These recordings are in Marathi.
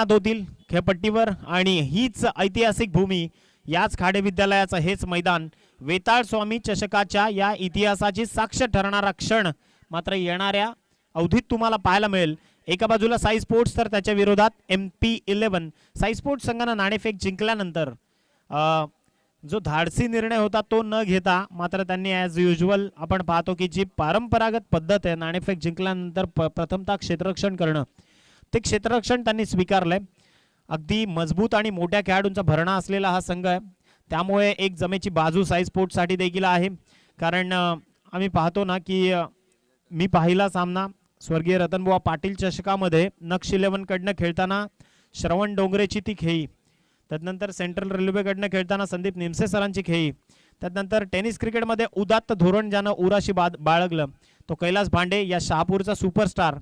होतील खेळपट्टीवर आणि हीच ऐतिहासिक भूमी, याच खाडे विद्यालयाचं हेच मैदान वेताळ स्वामी चषकाच्या या इतिहासाची साक्ष ठरणारा क्षण मात्र येणाऱ्या अवधीत तुम्हाला पाहायला मिळेल. एका बाजूला साई स्पोर्ट्स तर त्याच्या विरोधात MP11. साई स्पोर्ट्स संघाने नाणेफेक जिंकल्यानंतर जो धाडसी निर्णय होता तो न घेता मात्र त्यांनी ॲज युजल आपण पाहतो की जी परंपरागत पद्धत आहे नाणेफेक जिंकल्यानंतर प्रथमतः क्षेत्ररक्षण करणं, ते क्षेत्ररक्षण त्यांनी स्वीकारलंय. अगदी मजबूत आणि मोठ्या खेळाडूंचा भरणा असलेला हा संघ आहे, त्यामुळे एक जमेची बाजू साई स्पोर्ट्ससाठी देखील आहे. कारण आम्ही पाहतो ना की मी पाहिला सामना स्वर्गीय रतनबुवा पाटील चषकामध्ये नक्ष 11 कडनं खेळताना श्रवण डोंगरेची ती खेळी, त्यानंतर सेंट्रल रेल्वेकडनं खेळताना संदीप निमसे सरांची खेळी, त्यानंतर टेनिस क्रिकेटमध्ये उदात्त धोरण ज्यानं उराशी बाळगलं तो कैलास भांडे या शहापूरचा सुपरस्टार,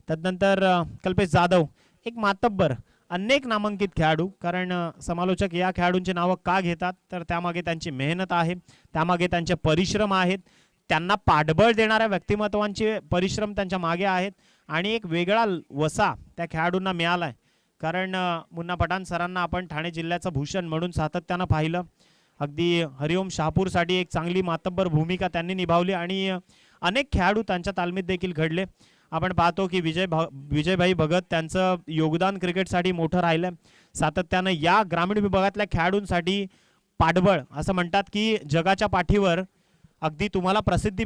त्यानंतर कल्पेश जाधव, एक मातब्बर, अनेक नामांकित खेळाडू. कारण समालोचक या खेळाडूंची नावं का घेतात तर त्यामागे त्यांची मेहनत आहे, त्यामागे त्यांचे परिश्रम आहेत, त्यांना पाठबळ देणाऱ्या व्यक्तिमत्वांचे परिश्रम त्यांच्या मागे आहेत आणि एक वेगळा वसा त्या खेळाडूंना मिळाला आहे. कारण मुन्ना पठाण सरांना आपण ठाणे जिल्ह्याचं भूषण म्हणून सातत्यानं पाहिलं. अगदी हरिओम शहापूरसाठी एक चांगली मातब्बर भूमिका त्यांनी निभावली आणि अनेक खेळाडू त्यांच्या तालमीत देखील घडले. आपण पाहतो की विजयभाई भगत त्यांचं योगदान क्रिकेटसाठी मोठं राहिलं. सातत्यानं या ग्रामीण विभागातल्या खेळाडूंसाठी पाठबळ, असं म्हणतात की जगाच्या पाठीवर अगदी तुम्हाला प्रसिद्धी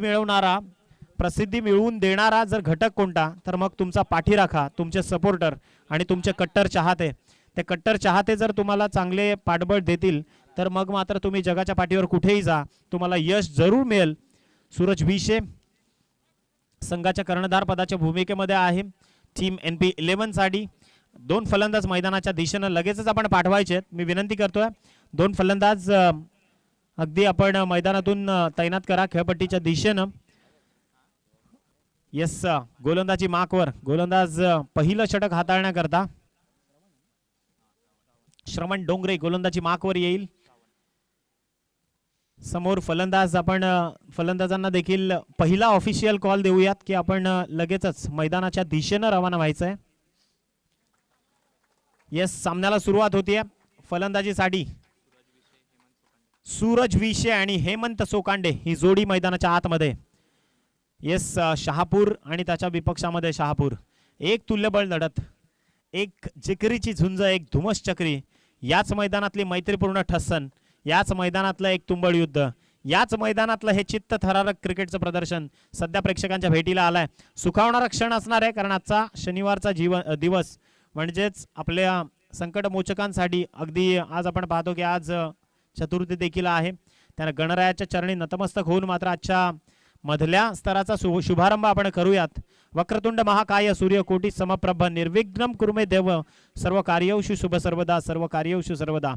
मिळवून देणारा जर घटक कोणता तर मग तुमचा पाठीराखा, तुमचे सपोर्टर आणि तुमचे कट्टर चाहते. ते कट्टर चाहते जर तुम्हाला चांगले पाठबळ देतील तर मग मात्र तुम्ही जगाच्या पाठीवर कुठेही जा, तुम्हाला यश जरूर मिळेल. सूरज विशे संघाच्या कर्णधार पदाच्या भूमिकेमध्ये आहे. टीम MP11 साठी 2 फलंदाज मैदानाच्या दिशेनं लगेचच आपण पाठवायचे आहेत. मी विनंती करतोय 2 फलंदाज अगदी आपण मैदानातून तैनात करा खेळपट्टीच्या दिशेनं. यस, गोलंदाजी मार्कवर गोलंदाज पहिलं षटक हाताळण्याकरता श्रवण डोंगरे गोलंदाजी मार्कवर येईल. समोर फलंदाज, आपण फलंदाजांना देखील पहिला ऑफिशियल कॉल देऊयात की आपण लगेचच मैदानाच्या दिशेनं रवाना व्हायचं आहे. यस, सामन्याला सुरुवात होतीये. फलंदाजीसाठी सूरज विशे आणि हेमंत सोकांडे ही जोडी मैदानाच्या आतमध्ये. येस, शहापूर आणि त्याच्या विपक्षामध्ये शहापूर. एक तुल्यबळ लढत, एक जिकरीची झुंज, एक धुमस चक्री. याच मैदानातली मैत्रीपूर्ण ठस्सन, याच मैदानातलं एक तुंबळ युद्ध, याच मैदानातलं हे चित्त थरारक क्रिकेटचं प्रदर्शन सध्या प्रेक्षकांच्या भेटीला आलाय. सुखावणारा क्षण असणार आहे कारण आजचा शनिवारचा दिवस म्हणजेच आपल्या संकटमोचकांसाठी अगदी आज आपण पाहतो की आज चतुर्थी देखील आहे. त्यानं गणरायाच्या चरणी नतमस्तक होऊन मात्र आजच्या मधल्या स्तराचा शुभारंभ आपण करूयात. वक्रतुंड महाकाय सूर्यकोटी समप्रभ निर्विघ्नम कुरुमे देव सर्व कार्येषु शुभ सर्वदा, सर्व कार्येषु सर्वदा.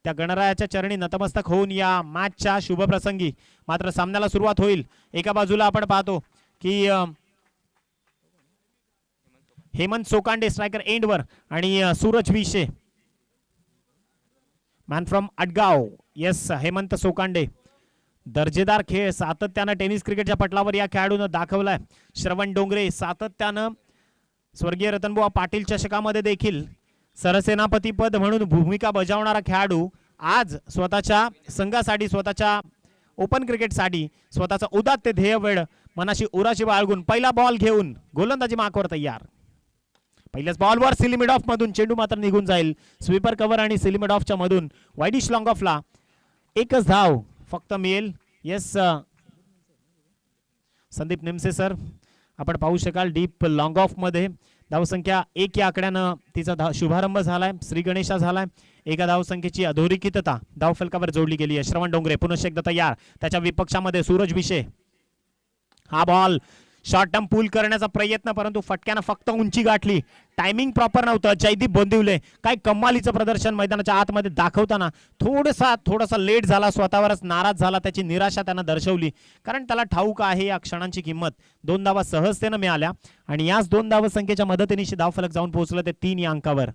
त्या गणरायाच्या चरणी नतमस्तक होऊन या मॅचच्या शुभप्रसंगी मात्र सामन्याला सुरुवात होईल. एका बाजूला आपण पाहतो की हेमंत सोकांडे स्ट्रायकर एंडवर आणि Suraj Vishe man from Adgaon. Yes, Hemant Sokande दर्जेदार खेळ सातत्यानं टेनिस क्रिकेटच्या पटलावर या खेळाडूनं दाखवलाय. श्रवण डोंगरे सातत्यानं स्वर्गीय रतनबुवा पाटील चषकामध्ये देखील सरसेनापती पद म्हणून भूमिका बजावणारा खेळाडू आज स्वतःच्या संघासाठी, स्वतःच्या ओपन क्रिकेटसाठी स्वतःचा उदात्त ध्येय वेळ मनाशी उराशी बाळगून पहिला बॉल घेऊन गोलंदाजी मार्कवर तयार. पहिल्याच बॉलवर सिलिमिड ऑफ मधून चेंडू मात्र निघून जाईल. स्वीपर कव्हर आणि सिलिमिड ऑफच्या मधून वाईडिश लॉंग ऑफला एकच धाव फक्त मिळेल. येस, संदीप निमसे सर आपण पाहू शकाल डीप लॉंग ऑफ मध्ये धावसंख्या 1 या आकड्यानं तिचा शुभारंभ झालाय. श्री गणेशा झालाय. एका धावसंख्येची अधोरेखितता धावफलकावर जोडली गेली आहे. श्रवण डोंगरे पुनश्च एकदा तयार. त्याच्या विपक्षामध्ये सूरज विशे. हा बॉल शॉर्ट टर्म पूल करण्याचा प्रयत्न परंतु फटक्यानं फक्त उंची गाठली. टायमिंग प्रॉपर नव्हतं. जयदीप बोंदिवले काय कमालीचं प्रदर्शन मैदानाच्या आतमध्ये दाखवताना थोडासा लेट झाला, स्वतःवरच नाराज झाला, त्याची निराशा त्यानं दर्शवली. कारण त्याला ठाऊक आहे या क्षणांची किंमत. 2 धावा सहजतेनं मिळाल्या आणि याच 2 धावसंख्येच्या मदतीने धावफलक जाऊन पोहोचलं ते 3 या अंकावर.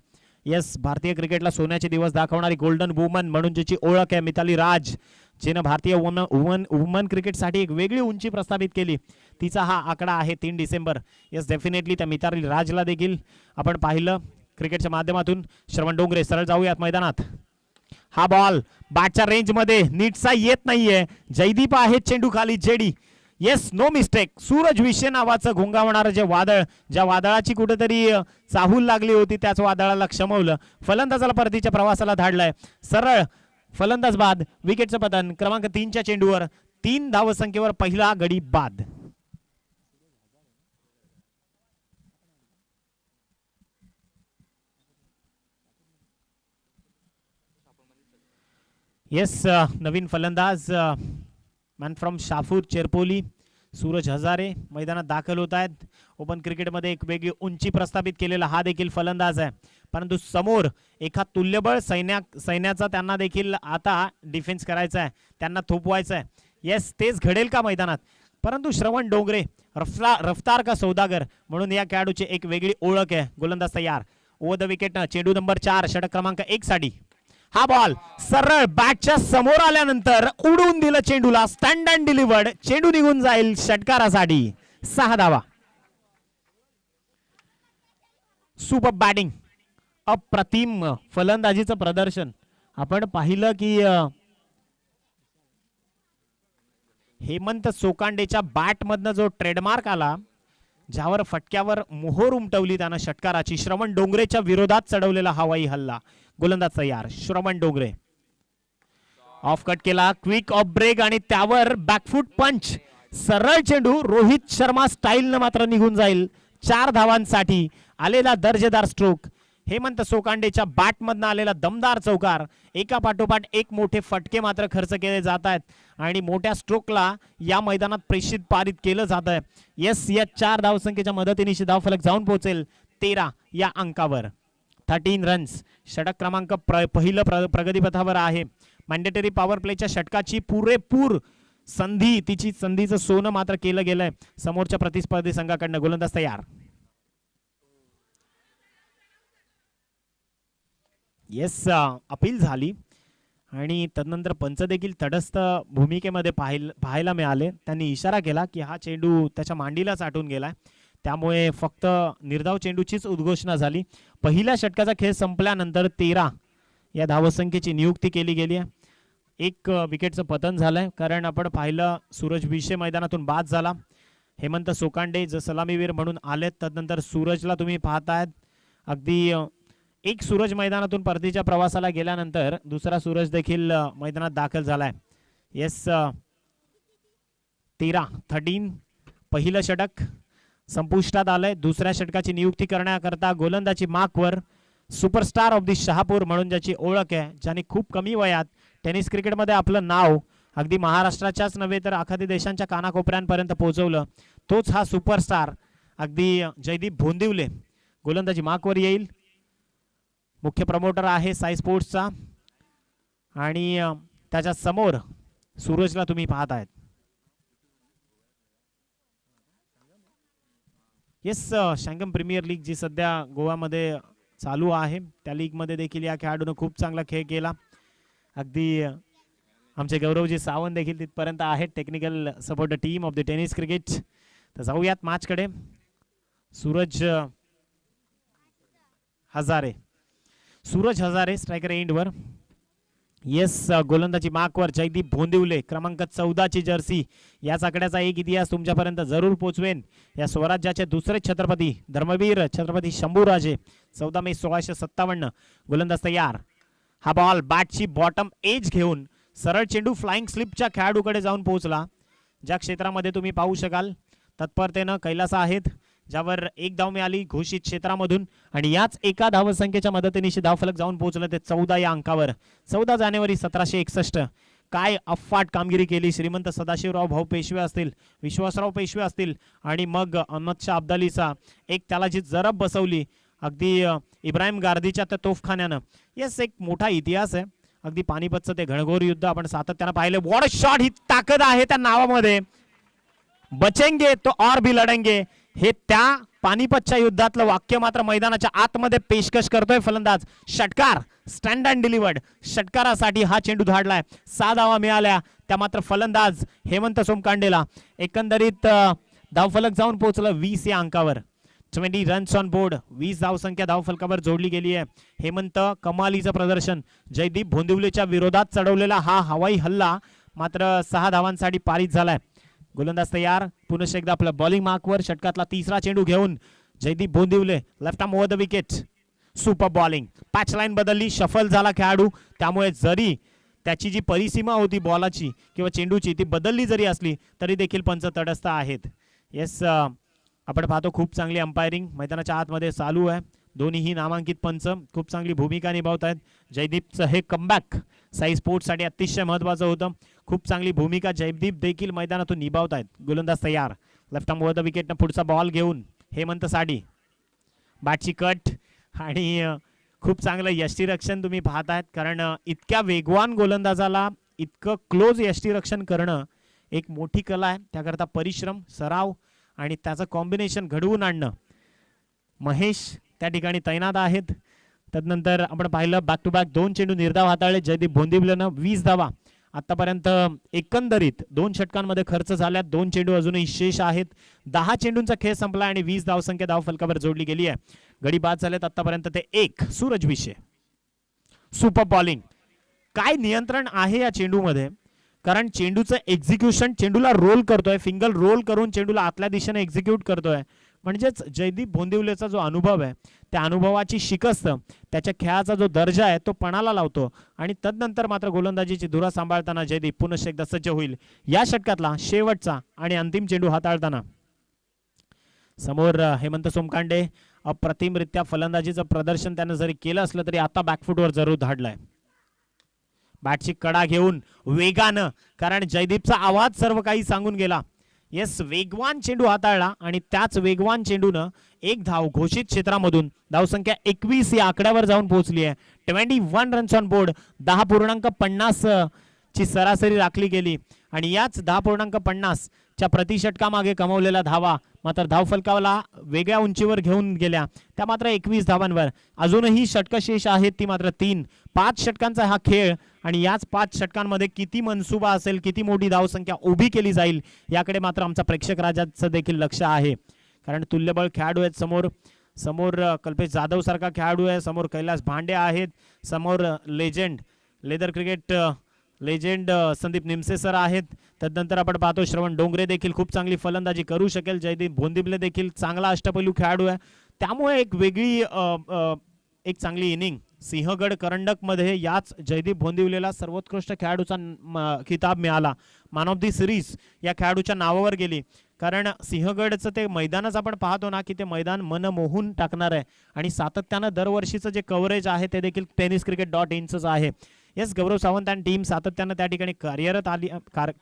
येस, भारतीय क्रिकेटला सोन्याचे दिवस दाखवणारी गोल्डन वुमन म्हणून ज्याची ओळख आहे मिताली राज, जिने भारतीय वुमन क्रिकेटसाठी एक वेगळी उंची प्रस्थापित केली, तिचा हा आकडा आहे 3 डिसेंबर. येस, डेफिनेटली त्या मिताली राजला देखील आपण पाहिलं क्रिकेटच्या माध्यमातून श्रवण डोंगरे सरळ जाऊयात मैदानात. हा बॉल बॅटच्या रेंज मध्ये नीटसा येत नाहीये. जयदीप आहे चेंडू खाली. JD yes no mistake. Suraj विषय नावाचं घोंगावणारं जे वादळ, ज्या वादळाची कुठेतरी चाहूल लागली होती त्याच वादळाला क्षमवलं. फलंदाजाला परतीच्या प्रवासाला धाडलाय. सरळ फलंदाज बाद. विकेटचं पतन. क्रमांक 3च्या चेंडूवर 3 धावसंख्येवर पहिला गडी बाद. येस नवीन फलंदाज मॅन फ्रॉम शाफूर चेरपोली सूरज हजारे मैदानात दाखल होत आहेत. ओपन क्रिकेटमध्ये एक वेगळी उंची प्रस्थापित केलेला हा देखील फलंदाज आहे, परंतु समोर एका तुल्यबळ सैन्याचा त्यांना देखील आता डिफेन्स करायचा आहे, त्यांना थोपवायचं आहे. येस तेच घडेल का मैदानात, परंतु श्रवण डोंगरे रफ्तार का सौदागर म्हणून या खेळाडूची एक वेगळी ओळख आहे. गोलंदाज तयार. ओव्हर द विकेट चेंडू नंबर 4 षटक क्रमांक 1 साठी. हा बॉल सरळ बॅटच्या समोर आल्यानंतर उडवून दिलं चेंडूला. Stand and delivered. चेंडू निघून जाईल षटकारासाठी. 6 धावा. Super batting. अप्रतिम फलंदाजीचं प्रदर्शन आपण पाहिलं की हेमंत सोकांडेच्या बॅट मधनं जो ट्रेडमार्क आला, ज्यावर फटक्यावर मोहोर उमटवली त्यानं षटकाराची. श्रवण डोंगरेच्या विरोधात चढवलेला हवाई हल्ला. गोलंदाज तयार. श्रवण डोंगरे ऑफ कट केला. क्विक ऑफ ब्रेक आणि त्यावर बॅकफूट पंच. सरळ चेंडू रोहित शर्मा स्टाईलनं मात्र निघून जाईल. 4 धावांसाठी आलेला दर्जेदार स्ट्रोक. हेमंत सोकांडेच्या बॅटमधनं आलेला दमदार चौकार. एका पाठोपाठ एक मोठे फटके मात्र खर्च केले जात आहेत आणि मोठ्या स्ट्रोकला या मैदानात प्रेषित पारित केलं जात आहे. येस या 4 धावसंख्येच्या मदतीने धावफलक जाऊन पोहोचेल 13 या अंकावर. 13 रन्स. षटक क्रमांक पहिलं प्रगतीपथावर आहे. मॅन्डेटरी पॉवर प्लेच्या षटकाची पुरेपूर संधी, तिची संधीचं सोनं मात्र केलं गेलंय समोरच्या प्रतिस्पर्धी संघाकडनं. गोलंदाज तयार. येस अपील झाली आणि तदनंतर पंच देखील तटस्थ भूमिकेमध्ये पाहायला मिळाले. त्यांनी इशारा केला की हा चेंडू त्याच्या मांडीला साठून गेलाय, त्यामुळे फक्त निर्धाव चेंडूचीच उद्घोषणा झाली. पहिल्या षटकाचा खेळ संपल्यानंतर 13 या धावसंख्येची नियुक्ती केली गेली आहे. एक विकेटचं पतन झालंय, कारण आपण पाहिलं सूरज विषय मैदानातून बाद झाला. हेमंत सोकांडे जे सलामीवीर म्हणून आलेत, तदनंतर सूरजला तुम्ही पाहतायत अगदी एक सूरज मैदानातून परतीच्या प्रवासाला गेल्यानंतर दुसरा सूरज देखील मैदानात दाखल झालाय. येस 13 पहिलं षटक संपुष्टात आलंय. दुसऱ्या षटकाची नियुक्ती करण्याकरता गोलंदाजी मार्कवर सुपरस्टार ऑफ द शहापूर म्हणून ज्याची ओळख आहे, ज्याने खूप कमी वयात टेनिस क्रिकेटमध्ये आपलं नाव अगदी महाराष्ट्राच्याच नव्हे तर आखाती देशांच्या कानाकोपऱ्यांपर्यंत पोहोचवलं, तोच हा सुपरस्टार अगदी जयदीप भोंदिवले गोलंदाजी मार्कवर येईल. मुख्य प्रमोटर आहे साई स्पोर्ट्सचा आणि त्याच्या समोर सूरजला तुम्ही पाहतायत. येस शांगम प्रीमियर लीग जी सध्या गोवामध्ये चालू आहे, त्या लीगमध्ये देखील या खेळाडूने खूप चांगला खेळ केला. अगदी आमचे गौरवजी सावंत देखील तिथपर्यंत आहेत, technical support team of the tennis cricket. तर जाऊयात मॅचकडे. सूरज हजारे स्ट्रायकर एंडवर. येस गोलंदाजी मार्कवर जयदीप भोंदिवले क्रमांक 14 ची जर्सी. या आकड्याचा एक इतिहास तुमच्यापर्यंत जरूर पोहोचवेन. या स्वराज्याचे दुसरे छत्रपती धर्मवीर छत्रपती शंभूराजे 14 मे 1657. गोलंदाज तयार. हा बॉल बॅटची बॉटम एज घेऊन सरळ चेंडू फ्लाइंग स्लिपच्या खेळाडूकडे जाऊन पोहोचला. ज्या क्षेत्रामध्ये तुम्ही पाहू शकाल तत्परतेनं कैलास आहेत, ज्यावर एक धाव मिळाली घोषित क्षेत्रामधून आणि याच एका धावसंख्येच्या मदतीने धावफलक जाऊन पोहोचलं ते 14 या अंकावर. 14 जानेवारी 1761. काय अफाट कामगिरी केली. श्रीमंत सदाशिवराव भाऊ पेशवे असतील, विश्वासराव पेशवे असतील आणि मग अहमदशाह अब्दालीचा एक त्याला जी जरब बसवली अगदी इब्राहिम गार्दीच्या त्या तोफखान्यानं. येस एक मोठा इतिहास आहे. अगदी पानिपतचं ते घणघोर युद्ध आपण सातत्यानं पाहिलं. What a shot. ही ताकद आहे त्या नावामध्ये. बचेंगे तो और भी लढेंगे हे त्या पानिपतच्या युद्धातलं वाक्य मात्र मैदानाच्या आतमध्ये पेशकश करतोय फलंदाज. षटकार स्टँड अँड डिलिव्हर्ड. षटकारासाठी हा चेंडू धाडलाय. 6 धावा मिळाल्या त्या मात्र फलंदाज हेमंत सोमकांडेला. एकंदरीत धावफलक जाऊन पोहोचलं 20 या अंकावर. 20 रन्स ऑन बोर्ड, 20 धावसंख्या धावफलकावर जोडली गेली आहे. हेमंत कमालीचं प्रदर्शन. जयदीप भोंदिवलेच्या विरोधात चढवलेला हा हवाई हल्ला मात्र 6 धावांसाठी पारित झालाय. गोलंदाज तयार. पुन्हा एकदा आपल्या बॉलिंग मार्कवर. षटकातला तिसरा चेंडू घेऊन Jaydeep Bhondivale left arm over the wicket. Super bowling. Patch line बदलली, शफल झाला खेळाडू. त्यामुळे जरी त्याची जी परिसीमा होती बॉलाची किंवा चेंडूची ती बदलली जरी असली तरी देखील पंच तटस्थ आहेत. येस, आपण पाहतो खूप चांगली अंपायरिंग मैदानाच्या आतमध्ये चालू आहे. दोन्हीही नामांकित पंच खूप चांगली भूमिका निभावत आहेत. जयदीपचं हे कमबॅक साई स्पोर्ट्ससाठी अतिशय महत्त्वाचं होतं. खूप चांगली भूमिका जयदीप देखील मैदानातून निभावत आहेत. गोलंदाज तयार. लेफ्ट आर्म ओव्हर द विकेटनं पुढचा बॉल घेऊन हेमंत साडी. बॅटची कट आणि खूप चांगलं यष्टीरक्षण तुम्ही पाहतायत. कारण इतक्या वेगवान गोलंदाजाला इतकं क्लोज यष्टीरक्षण करणं एक मोठी कला आहे. त्याकरता परिश्रम, सराव आणि त्याचं कॉम्बिनेशन घडवून आणणं महेश त्या ठिकाणी तैनात आहेत. तदनंतर आपण पाहिलं बॅक टू बॅक 2 चेंडू निर्धाव हाताळले जयदीप भोंदिवलेनं. 20 धावा आतापर्यंत एकंदरीत 2 षटकांमध्ये खर्च झाल्यात. 2 चेंडू अजूनही शेष आहेत. 10 चेंडूंचा खेळ संपला आणि 20 धावसंख्या धावफलकावर जोडली गेली आहे. गडी बाद झालेत आतापर्यंत ते 1. सूरज विषय. Super bowling. काय नियंत्रण आहे या चेंडूमध्ये. कारण चेंडूचं एक्झिक्युशन, चेंडूला रोल करतोय, फिंगल रोल करून चेंडूला आतल्या दिशेने एक्झिक्यूट करतोय. म्हणजेच जयदीप भोंदिवलेचा जो अनुभव आहे त्या अनुभवाची शिकस्त, त्याच्या खेळाचा जो दर्जा आहे तो पणाला लावतो. आणि तदनंतर मात्र गोलंदाजीची धुरा सांभाळताना जयदीप पुन्हा एकदा सज्ज होईल या षटकातला शेवटचा आणि अंतिम चेंडू हाताळताना. समोर हेमंत सोमकांडे. अप्रतिमरित्या फलंदाजीचं प्रदर्शन त्यानं जरी केलं असलं तरी आता बॅकफुटवर जरूर धाडलाय. बॅटची कडा घेऊन वेगानं, कारण जयदीपचा आवाज सर्व काही सांगून गेला. येस, वेगवान चेंडू हाताळला आणि त्याच वेगवान चेंडूनं 1 धाव घोषित क्षेत्रामधून धावसंख्या 21 या आकड्यावर जाऊन पोहोचली आहे. 21 रन्स ऑन बोर्ड. 10.50 ची सरासरी राखली गेली आणि याच 10.50 च्या प्रतिषटकामागे कमवलेल्या धावा मात्र धावफलकाला वेगळ्या उंचीवर घेऊन गेल्या. त्या मात्र 21 धावांवर. अजूनही षटक शेष आहेत ती मात्र 3. 5 षटकांचा हा खेळ आणि याच 5 षटकांमध्ये किती मनसुबा असेल, किती मोठी धावसंख्या उभी केली जाईल याकडे मात्र आमचा प्रेक्षक राजाचं देखील लक्ष आहे. कारण तुल्यबळ खेळाडू आहेत समोर. समोर कल्पेश जाधव सारखा खेळाडू आहे. समोर कैलास भांडे आहेत. समोर legend, leather cricket legend Sandeep Nimse sir आहेत. तदनंतर आपण पाहतो श्रवण डोंगरे देखील खूप चांगली फलंदाजी करू शकेल. जयदीप भोंदिवले देखील चांगला अष्टपैलू खेळाडू आहे. त्यामुळे एक वेगळी एक चांगली इनिंग सिंहगड करंडक मध्ये याच जयदीप भोंदिवलेला सर्वोत्कृष्ट खेळाडूचा खिताब मिळाला. मॅन ऑफ दी सिरीज या खेळाडूच्या नावावर गेली. कारण सिंहगडचं ते मैदानच आपण पाहतो ना की ते मैदान मन मोहून टाकणार आहे. आणि सातत्यानं दरवर्षीचं जे कव्हरेज आहे ते देखील tenniscricket.inच आहे. येस, गौरव सावंत आणि टीम सातत्यानं त्या ठिकाणी कार्यरत आली,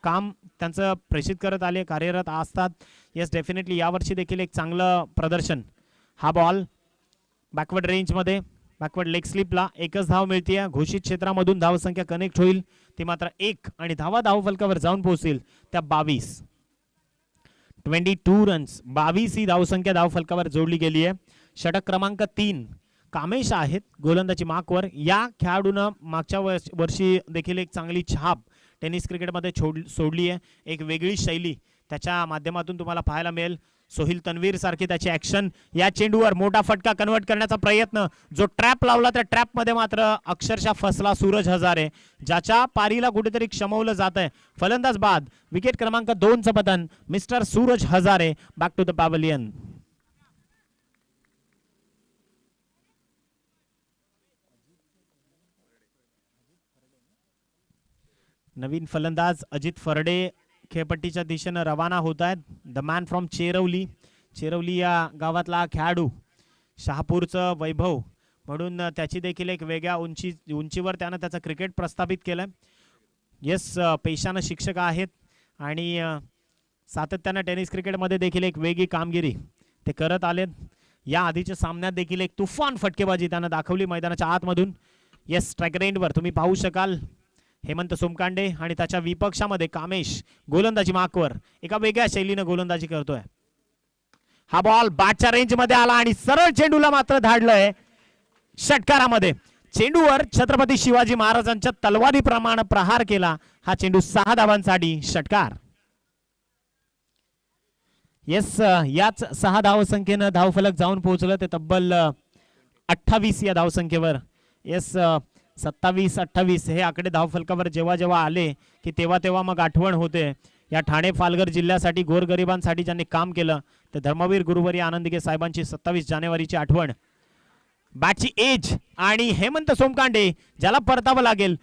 काम त्यांचं प्रेषित करत आले, कार्यरत असतात. येस, डेफिनेटली यावर्षी देखील एक चांगलं प्रदर्शन. हा बॉल बॅकवर्ड रेंजमध्ये, बॅकवर्ड लेग स्लिपला 1च धाव मिळते. घोषित क्षेत्रामधून धावसंख्या कनेक्ट होईल ती मात्र 1 आणि धावफलकावर जाऊन पोहोचतील त्या 22. 22 रन्स, 22 ही धावसंख्या धावफलकावर जोडली गेली आहे. षटक क्रमांक 3 कामेश आहेत गोलंदाजी मार्कवर. या खेळाडूनं मागच्या वर्षी देखील एक चांगली छाप टेनिस क्रिकेटमध्ये सोडली आहे. एक वेगळी शैली त्याच्या माध्यमातून तुम्हाला पाहायला मिळेल. सोहिल तन्वीर सारखी त्याची ॲक्शन. या चेंडूवर मोठा फटका कन्वर्ट करण्याचा प्रयत्न, जो ट्रॅप लावला त्या ट्रॅपमध्ये मात्र अक्षरशः फसला सूरज हजारे, ज्याच्या पारीला कुठेतरी क्षमवलं जात आहे. फलंदाज बाद. विकेट क्रमांक 2चं पतन mister Suraj Hazare. Back to the pavilion. नवीन फलंदाज अजित फरडे खेळपट्टीच्या दिशेनं रवाना होत आहेत. The man from Cherwali. Cherwali या गावातला खेळाडू. शहापूरचं वैभव म्हणून त्याची देखील एक वेगळ्या उंचीवर त्यानं त्याचं क्रिकेट प्रस्थापित केलं. येस, पेशानं शिक्षक आहेत आणि सातत्यानं टेनिस क्रिकेटमध्ये देखील एक वेगळी कामगिरी ते करत आलेत. या आधीच्या सामन्यात देखील एक तुफान फटकेबाजी त्यानं दाखवली मैदानाच्या आतमधून. येस, स्ट्राईक रेंजवर तुम्ही पाहू शकाल हेमंत सोमकांडे आणि त्याच्या विपक्षामध्ये कामेश गोलंदाजी मार्कवर एका वेगळ्या शैलीनं गोलंदाजी करतोय. हा बॉल बॅटच्या रेंजमध्ये आला आणि सरळ चेंडूला मात्र धाडलंय षटकारामध्ये. चेंडूवर छत्रपती शिवाजी महाराजांच्या तलवारीप्रमाणे प्रहार केला. हा चेंडू 6 धावांसाठी षटकार. येस, याच 6 धावसंख्येनं धावफलक जाऊन पोहोचलं ते तब्बल 28 या धावसंख्येवर. येस, 27-28 हे आकडे धावफलकावर जेव्हा जेव्हा आले की तेव्हा तेव्हा मग आठवण होते या ठाणे पालघर जिल्ह्यासाठी गोरगरिबांसाठी ज्यांनी काम केलं ते धर्मवीर गुरुवर्य आनंदिके साहेबांची 27 जानेवारीची आठवण. बॅटची एज आणि हेमंत सोमकांडे ज्याला परतावं लागेल,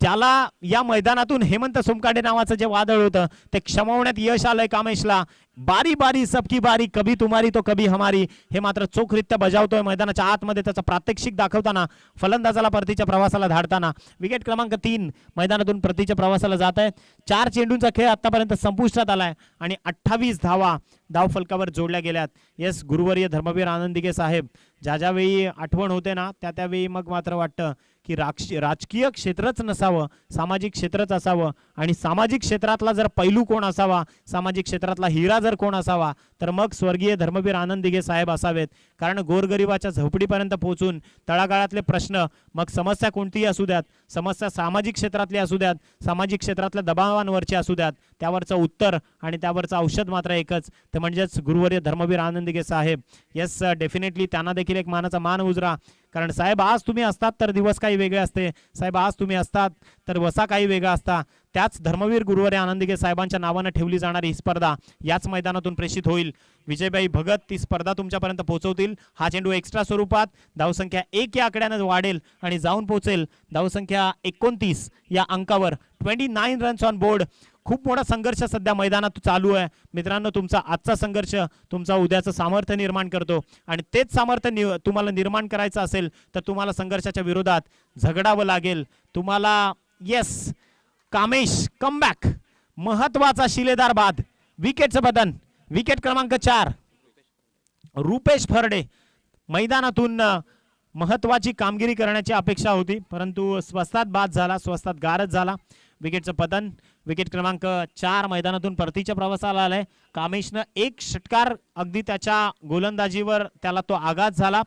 त्याला या मैदानातून हेमंत सोमकांडे नावाचं जे वादळ होतं ते क्षमवण्यात यश आलंय कामेशला. बारी बारी सबकी बारी, कभी तुम्हारी तो कभी हमारी हे मात्र चोखरित्या बजावतोय मैदानाच्या आतमध्ये. त्याचा प्रात्यक्षिक दाखवताना फलंदाजाला परतीच्या प्रवासाला धाडताना विकेट क्रमांक 3 मैदानातून परतीच्या प्रवासाला जात आहे. 4 चेंडूंचा खेळ आतापर्यंत संपुष्टात आलाय आणि 28 धावा धावफलकावर जोडल्या गेल्यात. येस, गुरुवर्य धर्मवीर आनंदिके साहेब ज्या ज्यावेळी आठवण होते ना त्या वेळी मग मात्र वाटतं की राजकीय क्षेत्रच नसावं, सामाजिक क्षेत्रच असावं. आणि सामाजिक क्षेत्रातला जर पैलू कोण असावा, सामाजिक क्षेत्रातला हिरा जर कोण असावा तर मग स्वर्गीय धर्मवीर आनंदिके साहेब असावेत. कारण गोरगरिबाच्या झोपडीपर्यंत पोहोचून तळागाळातले प्रश्न, मग समस्या कोणतीही असू द्यात, समस्या सामाजिक क्षेत्रातली असू द्यात, सामाजिक क्षेत्रातल्या दबावांवरची असू द्यात, त्यावरचं उत्तर आणि त्यावरचं औषध मात्र एकच, ते म्हणजेच गुरुवर्य धर्मवीर आनंदिके साहेब. येस, डेफिनेटली त्यांना देखील एक मानाचा मान उजरा. कारण साहेब आज तुम्ही असतात तर दिवस काही वेगळे असते, साहेब आज तुम्ही असतात तर वसा काही वेगळा असता. त्याच धर्मवीर गुरुवर्य आनंदिके साहेबांच्या नावानं ठेवली जाणारी ही स्पर्धा याच मैदानातून प्रेषित होईल. विजयबाई भगत ती स्पर्धा तुमच्यापर्यंत पोहोचवतील. हा चेंडू एक्स्ट्रा स्वरूपात धावसंख्या 1 या आकड्यानं वाढेल आणि जाऊन पोहोचेल धावसंख्या 29 या अंकावर. 29 रन्स ऑन बोर्ड. खूप मोठा संघर्ष सध्या मैदानात चालू आहे मित्रांनो. तुमचा आजचा संघर्ष तुमचा उद्याचं सामर्थ्य निर्माण करतो आणि तेच सामर्थ्य तुम्हाला निर्माण करायचं असेल तर तुम्हाला संघर्षाच्या विरोधात झगडावं लागेल तुम्हाला. येस, कामेश कमबॅक, महत्वाचा शिलेदार बाद, विकेटचं बदन. विकेट क्रमांक 4 रुपेश फरडे. मैदानातून महत्वाची कामगिरी करण्याची अपेक्षा होती परंतु स्वस्तात बाद झाला, स्वस्तात गारद झाला. विकेटचं पतन. विकेट क्रमांक 4 मैदानातून परतीच्या प्रवासाला आलाय. कामेशनं एक षटकार अगदी त्याच्या गोलंदाजीवर त्याला तो आघात झाला.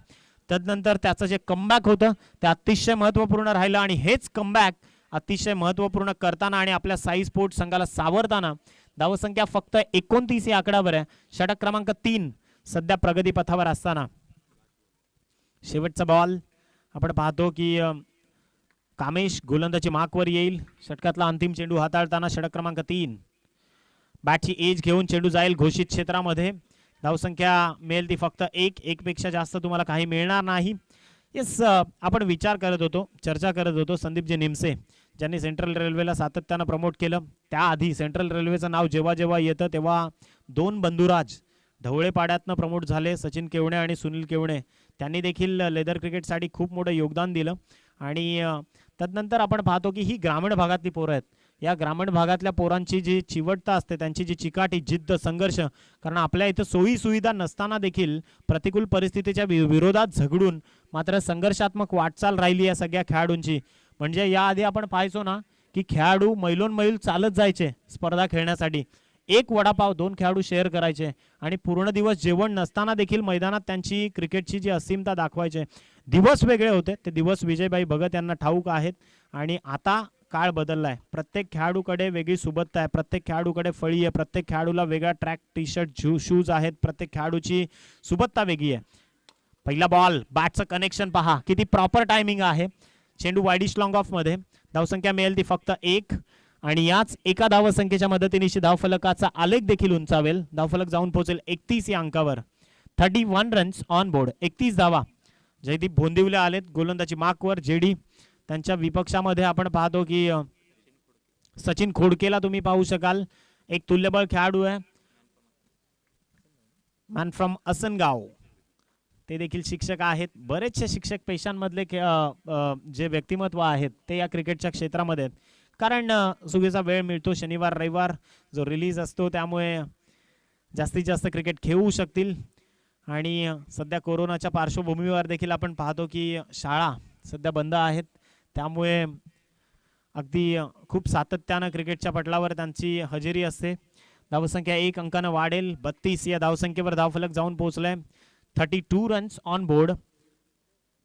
तदनंतर त्याचं जे कमबॅक होतं ते अतिशय महत्त्वपूर्ण राहिलं आणि हेच कमबॅक अतिशय महत्त्वपूर्ण करताना आणि आपल्या साई स्पोर्ट्स संघाला सावरताना धावसंख्या फक्त 29 या आकड्यावर आहे. षटक क्रमांक 3 सध्या प्रगतीपथावर असताना शेवटचा बॉल आपण पाहतो की कामेश गोलंदाजी मार्कवर येईल. षटकातला अंतिम चेंडू हाताळताना षटक क्रमांक 3. बॅटची एज घेऊन चेंडू जाईल घोषित क्षेत्रामध्ये. धावसंख्या मिळेल ती फक्त 1 पेक्षा जास्त तुम्हाला काही मिळणार नाही. येस, आपण विचार करत होतो, चर्चा करत होतो संदीपजी निमसे ज्यांनी सेंट्रल रेल्वेला सातत्यानं प्रमोट केलं. त्याआधी सेंट्रल रेल्वेचं नाव जेव्हा जेव्हा येतं तेव्हा 2 बंधुराज ढवळेपाड्यातनं प्रमोट झाले, सचिन केवणे आणि सुनील केवणे. त्यांनी देखील लेदर क्रिकेटसाठी खूप मोठं योगदान दिलं. आणि तदनंतर आपण पाहतो की ही ग्रामीण भागातली पोरं आहेत. या ग्रामीण भागातल्या पोरांची जी चिवटता असते, त्यांची जी चिकाटी, जिद्द, संघर्ष, कारण आपल्या इथं सोयी सुविधा नसताना देखील प्रतिकूल परिस्थितीच्या विरोधात झगडून मात्र संघर्षात्मक वाटचाल राहिली या सगळ्या खेळाडूंची. म्हणजे याआधी आपण पाहायचो ना की खेळाडू मैलोन चालत जायचे स्पर्धा खेळण्यासाठी. 1 वडापाव 2 खेळाडू शेअर करायचे आणि पूर्ण दिवस जेवण नसताना देखील मैदानात त्यांची क्रिकेटची जी असीमता दाखवायचे. दिवस वेगळे होते, ते दिवस विजयबाई भगत यांना ठाऊक आहेत. आणि आता काळ बदललाय. प्रत्येक खेळाडूकडे वेगळी सुबत्ता आहे, प्रत्येक खेळाडूकडे फळी आहे, प्रत्येक खेळाडूला वेगळा ट्रॅक टी शर्ट शूज आहेत, प्रत्येक खेळाडूची सुबत्ता वेगळी आहे. पहिला बॉल, बॅटचं कनेक्शन पहा किती प्रॉपर टायमिंग आहे. चेंडू वाईडिश लॉंग ऑफ मध्ये. धावसंख्या मिळेल ती फक्त 1 आणि याच एका धावसंख्येच्या मदतीने धावफलकाचा आलेख देखील उंचावेल. धावफलक जाऊन पोहोचेल 31 या अंकावर. 31 रन्स ऑन बोर्ड, 31 धावा. जयदीप भोंदिवले आलेत गोलंदाजी मार्कवर. जेडी त्यांच्या विपक्षामध्ये आपण पाहतो की सचिन खोडकेला तुम्ही पाहू शकाल, एक तुल्यबळ खेळाडू आहे, मॅन फ्रॉम असनगाव. ते देखील शिक्षक आहेत. बरेचसे शिक्षक पेशांमधले जे व्यक्तिमत्व आहेत ते या क्रिकेटच्या क्षेत्रामध्ये आहेत. कारण सुगीचा वेळ मिळतो, शनिवार रविवार जो रिलीज असतो, त्यामुळे जास्तीत जास्त क्रिकेट खेळू शकतील. आणि सध्या कोरोनाच्या पार्श्वभूमीवर देखील आपण पाहतो की शाळा सध्या बंद आहेत, त्यामुळे अगदी खूप सातत्यानं क्रिकेटच्या पटलावर त्यांची हजेरी असते. धावसंख्या 1 अंकानं वाढेल. 32 या धावसंख्येवर धावफलक जाऊन पोहोचलाय. 32 रन्स ऑन बोर्ड,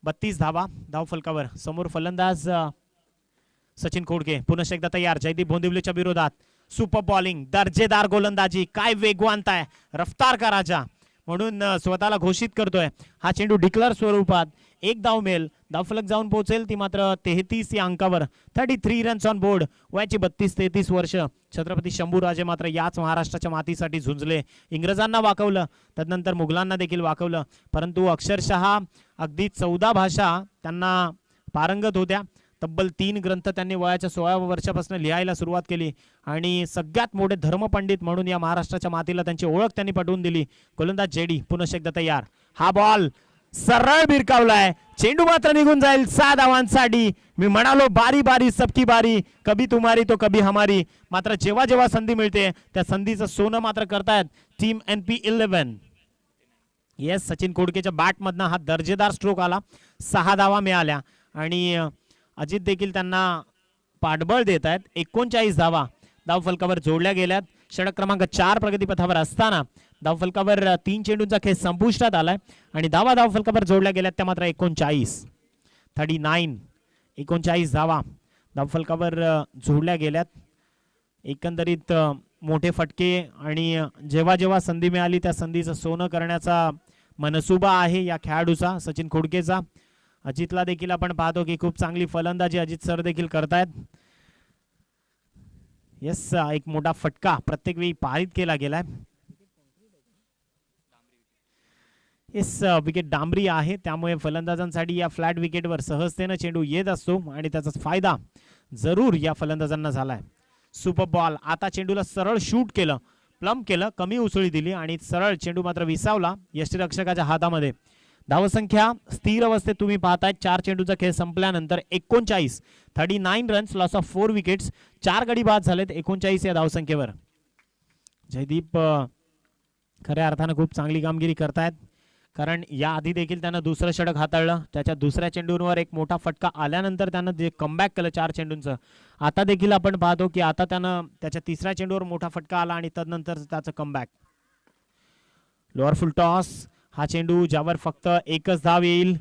32 धावा धावफलकावर. समोर फलंदाज सचिन खोडके पुन्हा एकदा तयार. जयदीप भोंदिवलेच्या विरोधात सुपर बॉलिंग, दर्जेदार गोलंदाजी, काय वेगवानता आहे, रफ्तार का राजा म्हणून स्वतःला घोषित करतोय. हा चेंडू डिक्लेअर स्वरूपात एक धाव मिळेल, धावफलक जाऊन पोहोचेल ती मात्र 33 या अंकावर. 33 रन्स ऑन बोर्ड. वयाची 32-33 वर्ष. छत्रपती शंभूराजे मात्र याच महाराष्ट्राच्या मातीसाठी झुंजले. इंग्रजांना वाकवलं, तदनंतर मुघलांना देखील वाकवलं, परंतु अक्षरशः अगदी 14 भाषा त्यांना पारंगत होत्या. तब्बल 3 ग्रंथ त्यांनी वयाच्या 16व्या वर्षापासून लिहायला सुरुवात केली आणि सगळ्यात मोठे धर्मपंडित म्हणून या महाराष्ट्राच्या मातीला त्यांची ओळख त्यांनी पटवून दिली. गोलंदाज जेडी पुन्हा एकदा तयार. हा बॉल सरळ भिरकावलाय, चेंडू मात्र निघून जाईल 6 धावांसाठी. मी म्हणालो बारी बारी सबकी बारी, कभी तुम्हारी तो कभी हमारी. मात्र जेव्हा जेव्हा संधी मिळते त्या संधीचं सोनं मात्र करतायत टीम NP11. येस, सचिन खोडकेच्या बॅटमधनं हा दर्जेदार स्ट्रोक आला, 6 धावा मिळाल्या आणि अजित देखील त्यांना पाठबळ देत आहेत. 39 धावा धावफलकावर जोडल्या गेल्यात. षटक क्रमांक 4 प्रगतीपथावर असताना धावफलकावर 3 चेंडूंचा खेळ संपुष्टात आलाय आणि धावफलकावर जोडल्या गेल्यात त्या मात्र 39. 39 धावा धावफलकावर जोडल्या गेल्यात. एकंदरीत मोठे फटके आणि जेव्हा जेव्हा संधी मिळाली त्या संधीचं सोनं करण्याचा मनसुबा आहे या खेळाडूचा, सचिन खोडकेचा. अजितला देखील आपण पाहतो की खूप चांगली फलंदाजी अजित सर देखील करतायत. येस, एक मोठा फटका प्रत्येक वेळी पारित केला गेलाय. येस, विकेट डांबरी आहे, त्यामुळे फलंदाजांसाठी या फ्लॅट विकेटवर सहजतेने चेंडू येत असतो आणि त्याचा फायदा जरूर या फलंदाजांना झालाय. Super ball. आता चेंडूला सरळ शूट केलं, प्लम केलं, कमी उसळी दिली आणि सरळ चेंडू मात्र विसावला यष्टीरक्षकाच्या हातामध्ये. धावसंख्या स्थिर अवस्थेत तुम्ही पाहताय. 4 चेंडूचा खेळ संपल्यानंतर 39 रन्स, लॉस ऑफ 4 विकेट्स, 4 गडी बाद झालेत 39 या धावसंख्येवर. जयदीप खऱ्या अर्थानं खूप चांगली कामगिरी करतायत, कारण या आधी देखील त्यानं दुसरं षटक हाताळलं. त्याच्या दुसऱ्या चेंडूंवर एक मोठा फटका आल्यानंतर त्यानं जे कमबॅक केलं 4 चेंडूंचं. आता देखील आपण पाहतो की आता त्यानं त्याच्या तिसऱ्या चेंडूवर मोठा फटका आला आणि तदनंतर त्याचं कमबॅक. लोअर फुल टॉस. हा चेंडू ज्यावर फक्त एकच धाव येईल.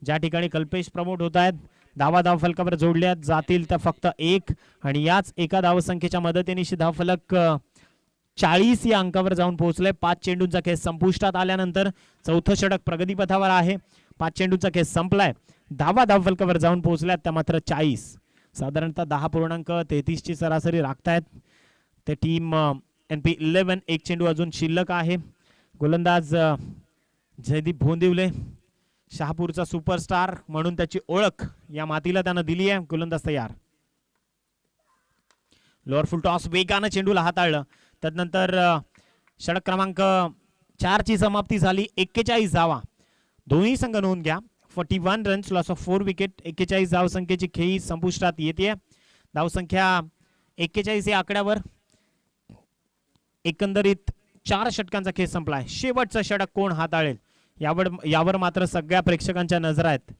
ज्या ठिकाणी कल्पेश प्रमोट होत आहेत, धावफलकावर जोडल्या जातील तर फक्त 1 आणि याच एका धावसंख्येच्या मदतीने धावफलक 40 या अंकावर जाऊन पोहोचले. 5 चेंडूंचा खेळ संपुष्टात आल्यानंतर चौथं षटक प्रगतीपथावर आहे. 5 चेंडूंचा खेळ संपलाय, धावफलकावर जाऊन पोहोचल्यात त्या मात्र 40. साधारणतः 10.33 ची सरासरी राखतायत ते टीम NP11. एक चेंडू अजून शिल्लक आहे. गोलंदाज जयदीप भोंदिवले, शहापूरचा सुपरस्टार म्हणून त्याची ओळख या मातीला त्यानं दिली आहे. गोलंदाज तयार. लोअर फुल टॉस. वेगानं चेंडूला हाताळलं, तदनंतर षटक क्रमांक 4 ची समाप्ती झाली. 41 धावा दोन्ही संघ नोंद घ्या. 41 रन्स, लॉस ऑफ 4 विकेट. 41 धावसंख्येची खेळी संपुष्टात येते. धावसंख्या 41 या आकड्यावर एकंदरीत 4 षटकांचा खेळ संपलाय. शेवटचं षटक कोण हाताळेल यावर मात्र सगळ्या प्रेक्षकांच्या नजर आहेत.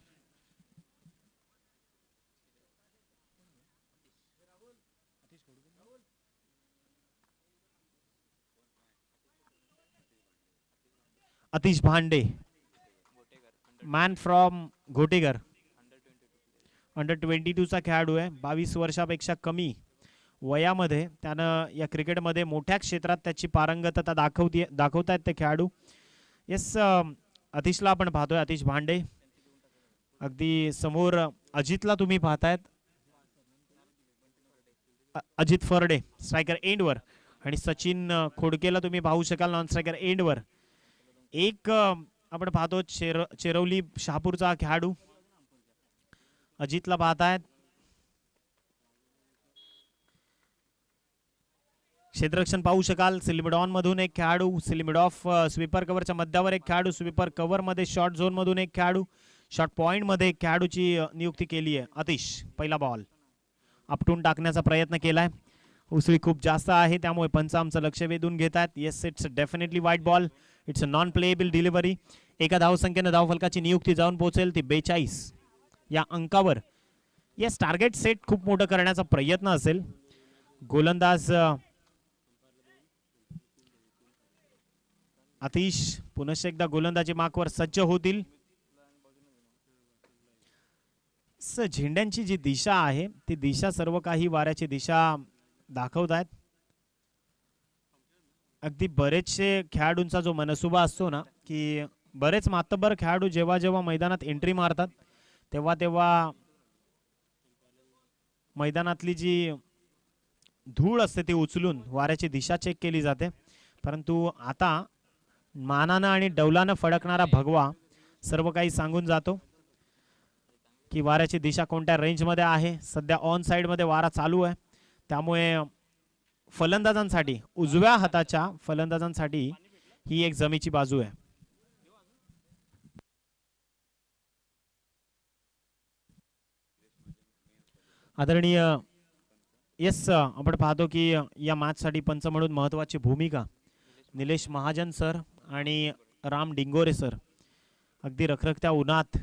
अतिश भांडे, मॅन फ्रॉम घोटेगर, अंडर 22 चा खेळाडू आहे. 22 वर्षापेक्षा कमी वयामध्ये त्यानं या क्रिकेटमध्ये मोठ्या क्षेत्रात त्याची पारंगतता दाखवतायत ते खेळाडू. येस, अतिशला आपण पाहतोय. अतिश भांडे. अगदी समोर अजितला तुम्ही पाहतायत. अजित फरडे स्ट्रायकर एंडवर आणि सचिन खोडकेला तुम्ही पाहू शकाल नॉन स्ट्रायकर एंडवर. एक आपण पाहतो चेरवली शहापूरचा खेळाडू अजितला पाहतायत. क्षेत्ररक्षण पाहू शकाल. सिलिमिडॉन मधून एक खेळाडू, सिलिमिड ऑफ स्वीपर कव्हरच्या मध्यावर एक खेळाडू, स्वीपर कव्हर मध्ये शॉर्ट झोन मधून एक खेळाडू, शॉर्ट पॉइंट मध्ये एक खेळाडूची नियुक्ती केली आहे. अतिश पहिला बॉल आपटून टाकण्याचा प्रयत्न केलाय. उसळी खूप जास्त आहे त्यामुळे पंच आमचं लक्ष वेधून घेत आहेत. येस, इट्स डेफिनेटली वाईट ball. It's a non playable delivery. एका धावसंख्येने धावफलकाची नियुक्ती जाऊन पोहोचेल ती 42 या अंकावर. येस, टार्गेट सेट खूप मोठं करण्याचा प्रयत्न असेल. गोलंदाज अतिश पुनश्च एकदा गोलंदाजी मार्कवर सज्ज होतील. झेंड्यांची जी दिशा आहे ती दिशा सर्व काही वाऱ्याची दिशा दाखवत आहेत. अगदी बरेचसे खेळाडूंचा जो मनसुबा असतो ना, की बरेच मातब्बर खेळाडू जेव्हा जेव्हा मैदानात एंट्री मारतात तेव्हा तेव्हा मैदानातली जी धूळ असते ती उचलून वाऱ्याची दिशा चेक केली जाते. परंतु आता मानानं आणि डौलानं फडकणारा भगवा सर्व काही सांगून जातो की वाऱ्याची दिशा कोणत्या रेंजमध्ये आहे. सध्या ऑन साईडमध्ये वारा चालू आहे, त्यामुळे फलंदाजांसाठी उजव्या हाताच्या फलंदाजांसाठी ही एक जमेची बाजू आहे. आदरणीय येस, आपण पाहतो की या मॅचसाठी पंच म्हणून महत्त्वाची भूमिका निलेश महाजन सर आणि राम डिंगोरे सर. अगदी रखरखत्या उन्हात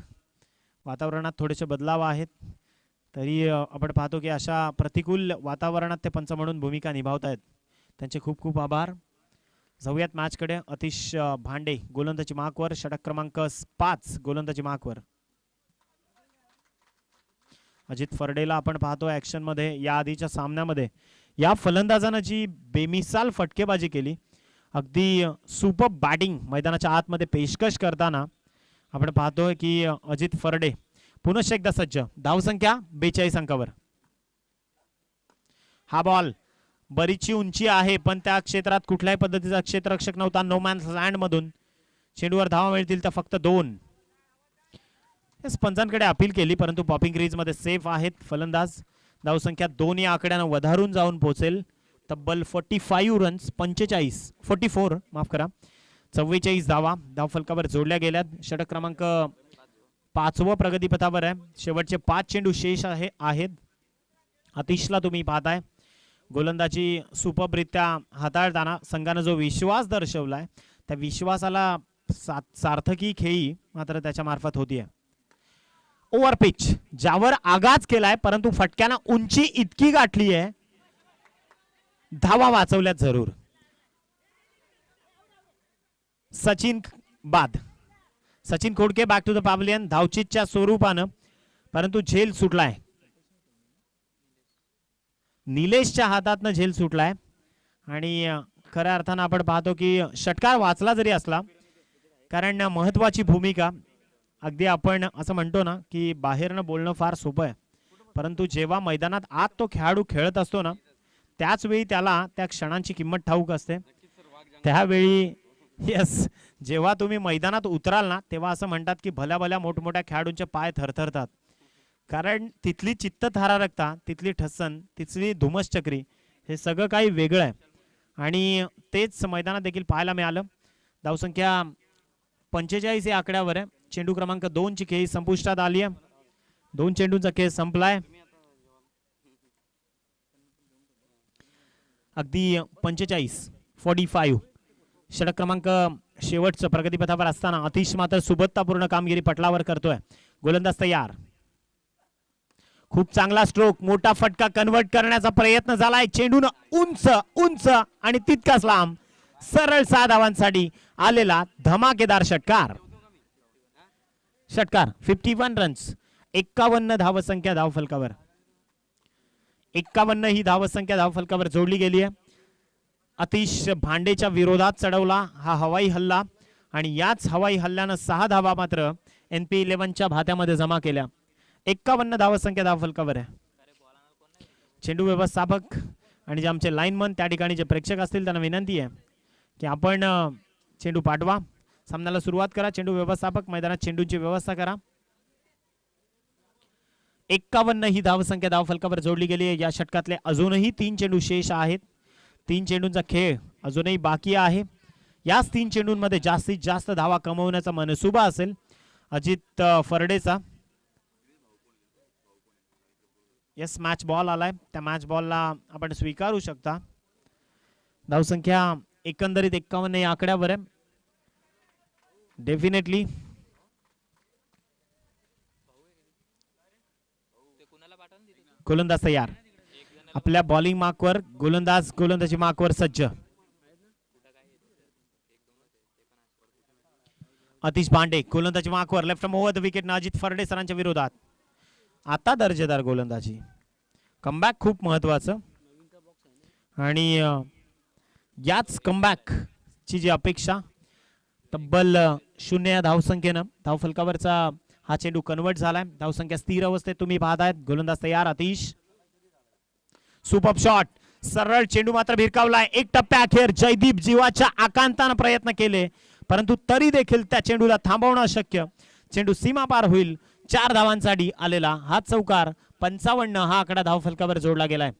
वातावरणात थोडेसे बदलाव आहेत, तरी आपण पाहतो की अशा प्रतिकूल वातावरणात ते पंच म्हणून भूमिका निभावत आहेत. त्यांचे खूप खूप आभार. जाऊयात मॅचकडे. अतिश भांडे गोलंदाजी मार्कवर, षटक क्रमांक 5 गोलंदाजी मार्कवर. अजित फरडेला आपण पाहतो ऍक्शन मध्ये. या आधीच्या सामन्यामध्ये या फलंदाजानं जी बेमिसाल फटकेबाजी केली, अगदी सुपर बॅटिंग मैदानाच्या आतमध्ये पेशकश करताना आपण पाहतोय की अजित फरडे पुनश्च एकदा सज्ज. धावसंख्या 42 अंकावर. हा बॉल बरीचशी उंची आहे, पण त्या क्षेत्रात कुठल्याही पद्धतीचा क्षेत्ररक्षक नव्हता. नो मॅन्स लँड मधून चेंडूवर धावा मिळतील तर फक्त 2. पंचांकडे अपील केली, परंतु पॉपिंग क्रीज मध्ये सेफ आहेत फलंदाज. धावसंख्या 2 या आकड्यानं वधारून जाऊन पोहोचेल तब्बल 45 रन्स. 44 माफ करा, 44 धावा धावफलकावर जोडल्या गेल्यात. षटक क्रमांक 5वं प्रगतीपथावर आहे. शेवटचे 5 चेंडू शेष आहेत. अतिशला तुम्ही पाहताय गोलंदाजी सुपररित्या हाताळताना संघानं जो विश्वास दर्शवलाय त्या विश्वासाला सार्थकी खेळी मात्र त्याच्या मार्फत होतीये. ओव्हर पिच ज्यावर आगाज केलाय, परंतु फटक्यानं उंची इतकी गाठली आहे, धावा वाचवल्यात जरूर. सचिन बाद. Sachin Khodke back to the pavilion धावचीच्या स्वरूपानं, परंतु झेल सुटलाय. निलेशच्या हातातनं झेल सुटलाय आणि खऱ्या अर्थानं आपण पाहतो की षटकार वाचला जरी असला, कारण महत्वाची भूमिका. अगदी आपण असं म्हणतो ना की बाहेरनं बोलणं फार सोपं आहे, परंतु जेव्हा मैदानात आत तो खेळाडू खेळत असतो ना, त्याच वेळी त्याला त्या क्षणांची किंमत ठाऊक असते. त्यावेळी यस, जेव्हा तुम्ही मैदानात उतराल ना, तेव्हा असं म्हणतात की भल्या भल्या मोठमोठ्या खेळाडूंचे पाय थरथरतात, कारण तिथली चित्तथरारकता, तिथली ठसन, तिथली धुमसचक्री हे सगळं काही वेगळं आहे. आणि तेच मैदानात देखील पाहायला मिळालं. धावसंख्या 45 या आकड्यावर आहे. चेंडू क्रमांक 2 ची खेळी संपुष्टात आली आहे. 2 चेंडूंचा खेळ संपलाय. अगदी 45 षटक क्रमांक शेवटचं प्रगतीपथावर असताना अतिश मात्र सुबत्तापूर्ण कामगिरी पटलावर करतोय. गोलंदाज तयार. खूप चांगला स्ट्रोक, मोठा फटका कन्वर्ट करण्याचा प्रयत्न झालाय. चेंडून उंच उंच आणि तितकाच लांब सरळ 6 धावांसाठी आलेला धमाकेदार षटकार. 51 रन्स, 51 धावसंख्या धावफलकावर. 51 ही धावसंख्या धावफलकावर जोडली गेली आहे. अतिश भांडेच्या विरोधात चढवला हा हवाई हल्ला आणि याच हवाई हल्ल्यानं 6 धावा मात्र NP11च्या भात्यामध्ये जमा केल्या. 51 धावसंख्या धावफलकावर आहे. चेंडू व्यवस्थापक आणि जे आमचे लाईनमन त्या ठिकाणी जे प्रेक्षक असतील त्यांना विनंती आहे की आपण चेंडू पाठवा, सामन्याला सुरुवात करा. चेंडू व्यवस्थापक मैदानात चेंडूची व्यवस्था करा. 51 ही धावसंख्या धावफलकावर जोडली गेली आहे. या षटकातले अजूनही 3 चेंडू शेष आहेत. 3 चेंडूंचा खेळ अजूनही बाकी आहे. याच 3 चेंडूंमध्ये जास्तीत जास्त धावा कमवण्याचा मनसुबा असेल अजित फरडेचा. यस, मॅच बॉल आलाय. त्या मॅच बॉलला आपण स्वीकारू शकता. धावसंख्या एकंदरीत 51 या आकड्यावर आहे. डेफिनेटली गोलंदाज तयार. आपल्या बॉलिंग मार्कवर गोलंदाजी मार्कवर सज्ज. अतिश भांडे गोलंदाजी मार्कवर left from over the wicket ना अजित फरडे सरांच्या विरोधात. आता दर्जेदार गोलंदाजी. कमबॅक खूप महत्वाचं आणि याच कमबॅक ची जी अपेक्षा, तब्बल 0 या धावसंख्येनं धावफलकावरचा हा चेंडू कन्वर्ट झालाय. धावसंख्या स्थिर अवस्थेत तुम्ही पाहतायत. गोलंदाज तयार. अतिश सुपर शॉट. सरळ चेंडू मात्र भिरकावलाय. एक टप्प्या अखेर जयदीप जीवाच्या आकांतानं प्रयत्न केले, परंतु तरी देखील त्या चेंडूला थांबवणं अशक्य. चेंडू सीमा पार होईल. 4 धावांसाठी आलेला हा चौकार. 55 हा आकडा धावफलकावर जोडला गेलाय.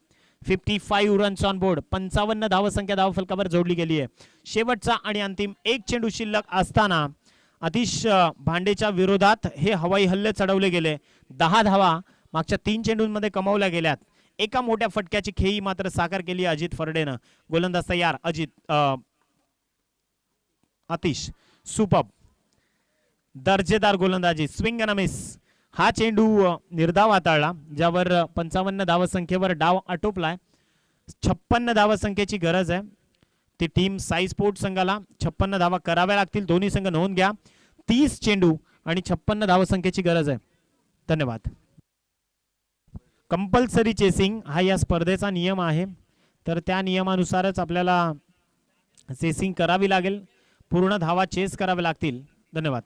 55 रन्स ऑन बोर्ड. 55 धावसंख्या धावफलकावर जोडली गेली आहे. शेवटचा आणि अंतिम एक चेंडू शिल्लक असताना आतिश भांडेच्या विरोधात हे हवाई हल्ले चढवले गेले. 10 धावा मागच्या 3 चेंडूंमध्ये कमावल्या गेल्यात. एका मोठ्या फटक्याची खेळी मात्र साकार केली अजित फरडेनं. गोलंदाज तयार. आतिश सुपर दर्जेदार गोलंदाजी. Swing and miss. हा चेंडू निर्धाव हाताळला, ज्यावर 55 धावसंख्येवर डाव आटोपलाय. 56 धावसंख्येची गरज आहे. ती टीम साई स्पोर्ट संघाला 56 धावा कराव्या लागतील. दोन्ही संघ नोंद घ्या. 30 चेंडू आणि 56 धावसंख्येची गरज आहे. धन्यवाद. कंपल्सरी चेसिंग हा या स्पर्धेचा नियम आहे, तर त्या नियमानुसारच आपल्याला चेसिंग करावी लागेल. पूर्ण धावा चेस कराव्या लागतील. धन्यवाद.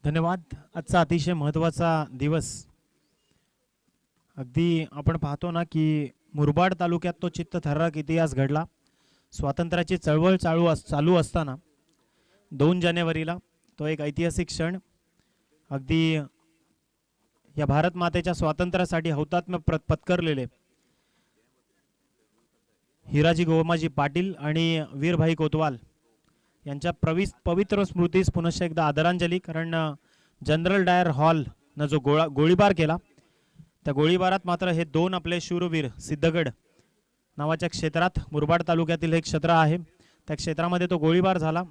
धन्यवाद. आजचा अतिशय महत्त्वाचा दिवस. अगदी आपण पाहतो ना की मुरबाड तालुक्यात तो चित्तथरारक इतिहास घडला. स्वातंत्र्याची चळवळ चालू असताना 2 जानेवारीला तो एक ऐतिहासिक क्षण. अगदी या भारत मातेच्या स्वातंत्र्यासाठी हौतात्म्य पत्करलेले हिराजी गोमाजी पाटील आणि वीरभाई कोतवाल यांच्या पवित्र स्मृतीस पुनश्च एकदा आदरांजली. कारण जनरल डायर हॉल न जो गोळीबार केला, त्या गोळीबारात मात्र हे 2 आपले शूरवीर सिद्धगड नावाच्या क्षेत्रात, मुरबाड तालुक्यातील एक क्षेत्र आहे, त्या क्षेत्रामध्ये तो गोळीबार झाला.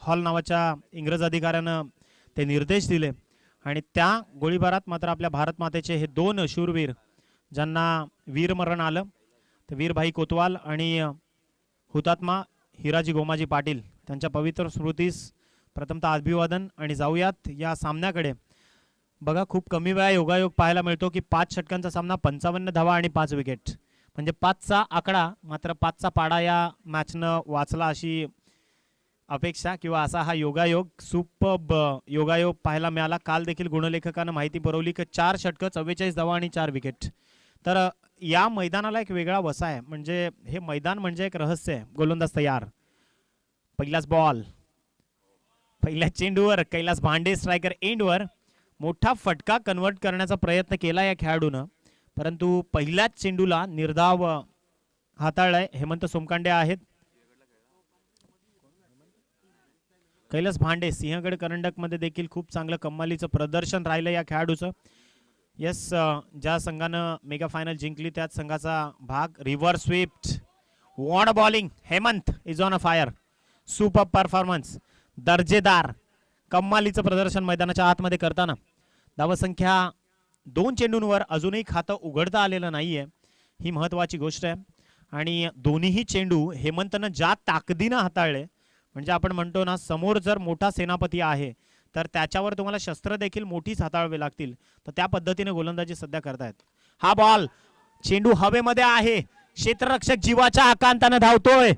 हॉल नावाच्या इंग्रज अधिकाऱ्यानं ते निर्देश दिले आणि त्या गोळीबारात मात्र आपल्या भारत मातेचे हे 2 शूरवीर ज्यांना वीरमरण आलं, ते वीरभाई कोतवाल आणि हुतात्मा हिराजी गोमाजी पाटील, त्यांच्या पवित्र स्मृतीस प्रथमतः अभिवादन. आणि जाऊयात या सामन्याकडे. बघा, खूप कमी वेळा योगायोग पाहायला मिळतो की 5 षटकांचा सामना, 55 धावा आणि 5 विकेट, म्हणजे 5चा आकडा. मात्र 5चा पाडा या मॅचनं वाचला अशी अपेक्षा किंवा असा हा योगायोग, सुपर्ब योगायोग पाहायला मिळाला. काल देखील गुणलेखकानं माहिती पुरवली की 4 षटकं, 44 धावा आणि 4 विकेट. तर या मैदानाला एक वेगळा वसा आहे. म्हणजे हे मैदान म्हणजे एक रहस्य आहे. गोलंदाज तयार. पहिलाच बॉल, पहिल्या चेंडूवर कैलास भांडे स्ट्रायकर एंडवर. मोठा फटका कन्वर्ट करण्याचा प्रयत्न केला या खेळाडूनं, परंतु पहिल्याच चेंडूला निर्धाव हाताळलाय. हेमंत सोमकांडे आहेत. कैलास भांडे सिंहगड करंडक मध्ये देखील खूप चांगलं कमालीचं प्रदर्शन राहिलं या खेळाडूचं. यस, ज्या संघानं मेगा फायनल जिंकली त्याच संघाचा भाग. Reverse swept, what bowling. Hemant is on a fire. Super performance, दर्जेदार. कमालीचं प्रदर्शन मैदानाच्या आतमध्ये करताना धावसंख्या 2 चेंडूंवर अजूनही खातं उघडता आलेलं नाहीये, ही महत्वाची गोष्ट आहे. आणि दोन्हीही चेंडू हेमंतनं ज्या ताकदीनं हाताळले, म्हणजे आपण म्हणतो ना समोर जर मोठा सेनापती आहे तर त्याच्यावर तुम्हाला शस्त्र देखील मोठीच हाताळावी लागतील, तर त्या पद्धतीने गोलंदाजी सध्या करतायत. हा बॉल चेंडू हवेमध्ये आहे, क्षेत्ररक्षक जीवाच्या आकांताने धावतोय,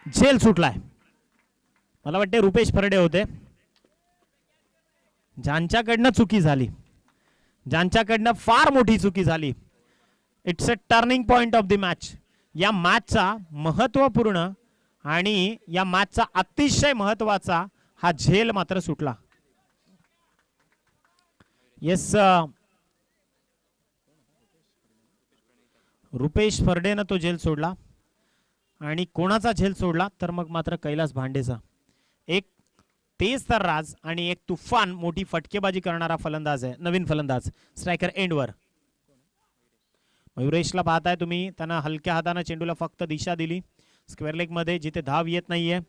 झेल सुटलाय. मला वाटते रुपेश फरडे होते ज्यांच्याकडनं चुकी झाली, ज्यांच्याकडनं फार मोठी चुकी झाली. It's a turning point of the match. या मॅचचा महत्वपूर्ण आणि या मॅचचा अतिशय महत्वाचा हा झेल मात्र सुटला. येस, रुपेश फरडेनं तो झेल सोडला. आणि कोणाचा झेल सोडला तर मग मात्र कैलास भांडेचा. एक तेज तर राज आणि एक तुफान मोठी फटकेबाजी करणारा फलंदाज आहे, नवीन फलंदाज स्ट्रायकर एंडवर. मयुरेशला पाहताय तुम्ही, त्यांना हलक्या हाताने चेंडूला फक्त दिशा दिली स्क्वेअर लेग मध्ये जिथे धाव येत नाहीये.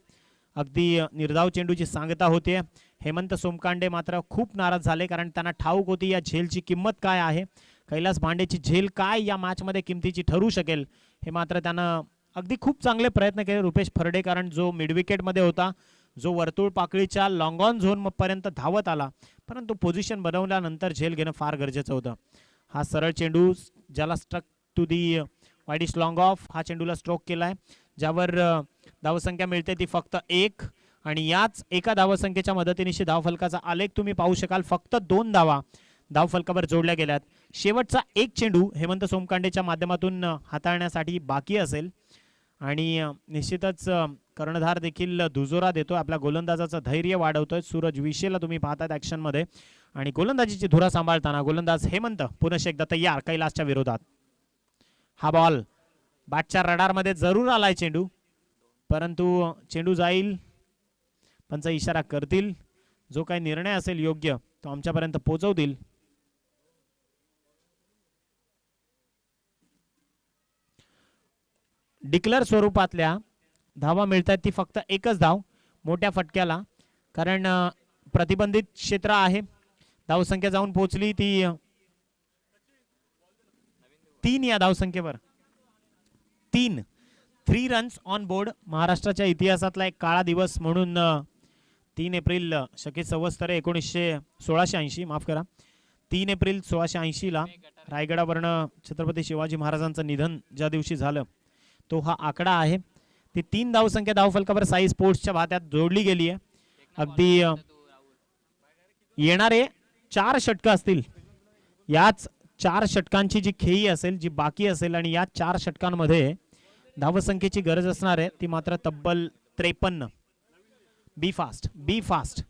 अगदी निर्धाव चेंडूची सांगता होते. हेमंत सोमकांडे मात्र खूप नाराज झाले, कारण त्यांना ठाऊक होती या झेलची किंमत काय आहे. कैलास भांडेची झेल काय या मॅच मध्ये किमतीची ठरू शकेल, हे मात्र त्यानं अगदी खूप चांगले प्रयत्न केले रुपेश फरडे, कारण जो मिड विकेट मध्ये होता, जो वर्तुळ पाकळीच्या लॉंग ऑन झोन पर्यंत धावत आला, परंतु पोझिशन बनवल्यानंतर झेल घेणं फार गरजेचं होतं. हा सरळ चेंडू ज्याला struck to the wideish long off, हा चेंडूला स्ट्रोक केलाय, ज्यावर धावसंख्या मिळते ती फक्त 1. आणि याच एका धावसंख्येच्या मदतीने धावफलकाचा आलेख तुम्ही पाहू शकाल. फक्त 2 धावा धावफलकावर जोडल्या गेल्यात. शेवटचा एक चेंडू हेमंत सोमकांडेच्या माध्यमातून हाताळण्यासाठी बाकी असेल. आणि निश्चितच कर्णधार देखील दुजोरा देतो, आपल्या गोलंदाजाचं धैर्य वाढवतोय. सूरज विशेला तुम्ही पाहतात ऍक्शन मध्ये. आणि गोलंदाजीची धुरा सांभाळताना गोलंदाज हेमंत पुन्हा एकदा तयार कैलासच्या विरोधात. हा बॉल बॅटच्या रडारमध्ये जरूर आलाय चेंडू, परंतु चेंडू जाईल, पंच इशारा करतील. जो काही निर्णय असेल योग्य तो आमच्यापर्यंत पोहोचवतील. डिक्लेअर स्वरूपातल्या धावा मिळतात ती फक्त एकच धाव मोठ्या फटक्याला, कारण प्रतिबंधित क्षेत्र आहे. धावसंख्या जाऊन पोहोचली ती 3 या धावसंख्येवर. 3 रन्स ऑन बोर्ड. महाराष्ट्राच्या इतिहासातला एक काळा दिवस म्हणून 3 एप्रिल शके संवत्सरे 1680 माफ करा 3 एप्रिल 1680 ला रायगडावरनं छत्रपती शिवाजी महाराजांचं निधन ज्या दिवशी झालं तो हा आकडा आहे. ती 3 धावसंख्या धावफलकावर साई स्पोर्ट्सच्या भात्यात जोडली गेली आहे. अगदी येणारे 4 षटक असतील, याच 4 षटकांची जी खेळी असेल, जी बाकी असेल, आणि या 4 षटकांमध्ये धावसंख्येची गरज असणार आहे ती मात्र तब्बल 53. बी फास्ट, बी फास्ट.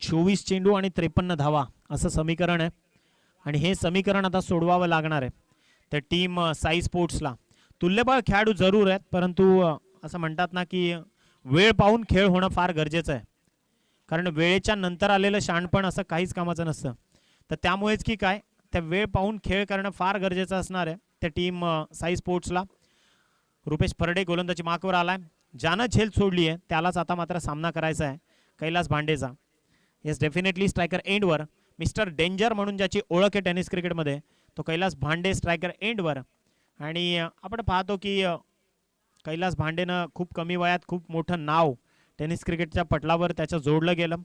चोवीस चेंडू आणि 53 धावा असं समीकरण आहे. आणि हे समीकरण आता सोडवावं लागणार आहे तर टीम साई स्पोर्ट्सला. तुल्यबळ खेळाडू जरूर आहेत, परंतु असं म्हणतात ना की वेळ पाहून खेळ होणं फार गरजेचं आहे, कारण वेळेच्या नंतर आलेलं शहाणपण असं काहीच कामाचं नसतं. तर त्यामुळेच की काय त्या वेळ पाहून खेळ करणं फार गरजेचं असणार आहे त्या टीम साई स्पोर्ट्सला. रुपेश फरडे गोलंदाजी मार्कवर आलाय. ज्यानं झेल सोडली आहे त्यालाच आता मात्र सामना करायचा आहे कैलास भांडेचा. येस, डेफिनेटली स्ट्रायकर एंडवर मिस्टर डेंजर म्हणून ज्याची ओळख आहे टेनिस क्रिकेटमध्ये, तो कैलास भांडे स्ट्रायकर एंडवर. आणि आपण पाहतो की कैलास भांडेनं खूप कमी वयात खूप मोठं नाव टेनिस क्रिकेटच्या पटलावर त्याचं जोडलं गेलं.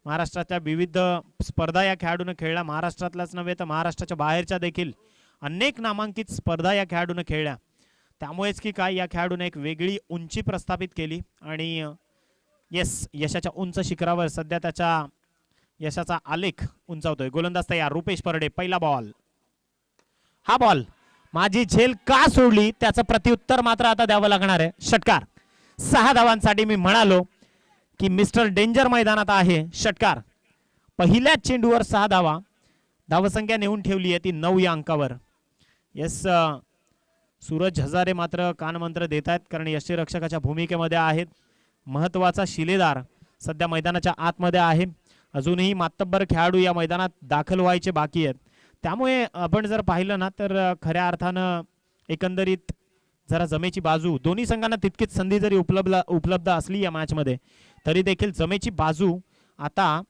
महाराष्ट्राच्या विविध स्पर्धा या खेळाडूनं खेळल्या. महाराष्ट्रातलाच नव्हे तर महाराष्ट्राच्या बाहेरच्या देखील अनेक नामांकित स्पर्धा या खेळाडूनं खेळल्या. त्यामुळेच की काय या खेळाडूने एक वेगळी उंची प्रस्थापित केली. आणि येस, यशाच्या उंच शिखरावर सध्या त्याच्या यशाचा आलेख उंचावतोय. गोलंदाज तयार, रुपेश फरडे. पहिला बॉल. हा बॉल माझी झेल का सोडली त्याचं प्रत्युत्तर मात्र आता द्यावं लागणार आहे. षटकार. 6 धावांसाठी मी म्हणालो की मिस्टर डेंजर मैदानात आहे. षटकार. पहिल्याच चेंडूवर 6 धावा. धावसंख्या नेऊन ठेवली आहे ती 9 या अंकावर. येस, सूरज हजारे मात्र कानमंत्र देत आहेत, कारण यष्टीरक्षकाच्या भूमिकेमध्ये आहेत. महत्वाचा शिलेदार सध्या मैदानाच्या आतमध्ये आहे. अजूनही मातब्बर खेळाडू या मैदानात दाखल व्हायचे बाकी आहेत. त्यामुळे आपण जर पाहिलं ना तर खऱ्या अर्थानं एकंदरीत जरा जमेची बाजू, दोन्ही संघांना तितकीच संधी जरी उपलब्ध असली या मॅचमध्ये तरी देखील जमेची बाजू आता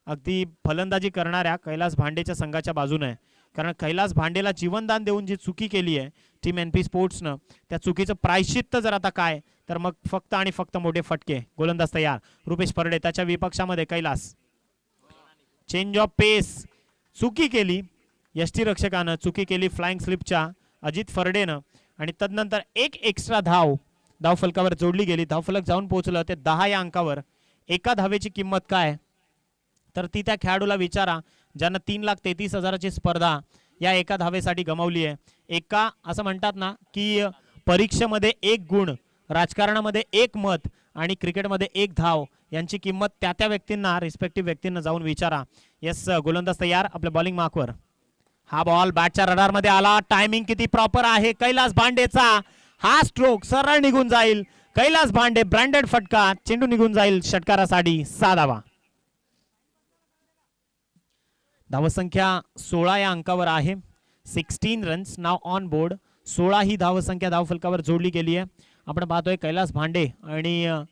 अगदी फलंदाजी करणाऱ्या कैलास भांडेच्या संघाच्या बाजूने आहे. कारण कैलास भांडेला जीवनदान देऊन जी चुकी केली आहे टीम NP स्पोर्ट्सनं, त्या चुकीचं प्रायश्चित्त जर आता काय, तर मग फक्त आणि फक्त मोठे फटके. गोलंदाज तयार, रुपेश परडे त्याच्या विपक्षामध्ये. कैलास, चेंज ऑफ पेस, चुकी केली यष्टीरक्षकानं, चुकी केली फ्लाइंग स्लिपच्या अजित फरडेनं आणि तदनंतर एक एक्स्ट्रा धावफलकावर जोडली गेली. धावफलक जाऊन पोहोचलं ते 10 या अंकावर. एका धावेची किंमत काय, तर ती त्या खेळाडूला विचारा ज्यानं 3,33,000ची स्पर्धा या एका धावेसाठी गमावली आहे. एका असं म्हणतात ना की परीक्षेमध्ये 1 गुण, राजकारणामध्ये 1 मत आणि क्रिकेटमध्ये 1 धाव यांची किंमत त्या व्यक्तींना, रिस्पेक्टिव्ह व्यक्तींना जाऊन विचारा. यस, गोलंदाज तयार आपल्या बॉलिंग मार्कवर. हा बॉल बॅटच्या रडारमध्ये आला. टायमिंग किती प्रॉपर आहे कैलास भांडेचा. हा स्ट्रोक सरळ निघून जाईल. कैलास भांडे ब्रँडेड फटका, चेंडू निघून जाईल षटकारासाठी. 6 धावा. धावसंख्या 16 या अंकावर आहे. 16 रन्स नाव ऑन बोर्ड. 16 ही धावसंख्या धावफलकावर जोडली गेली आहे. आपण पाहतोय कैलास भांडे आणि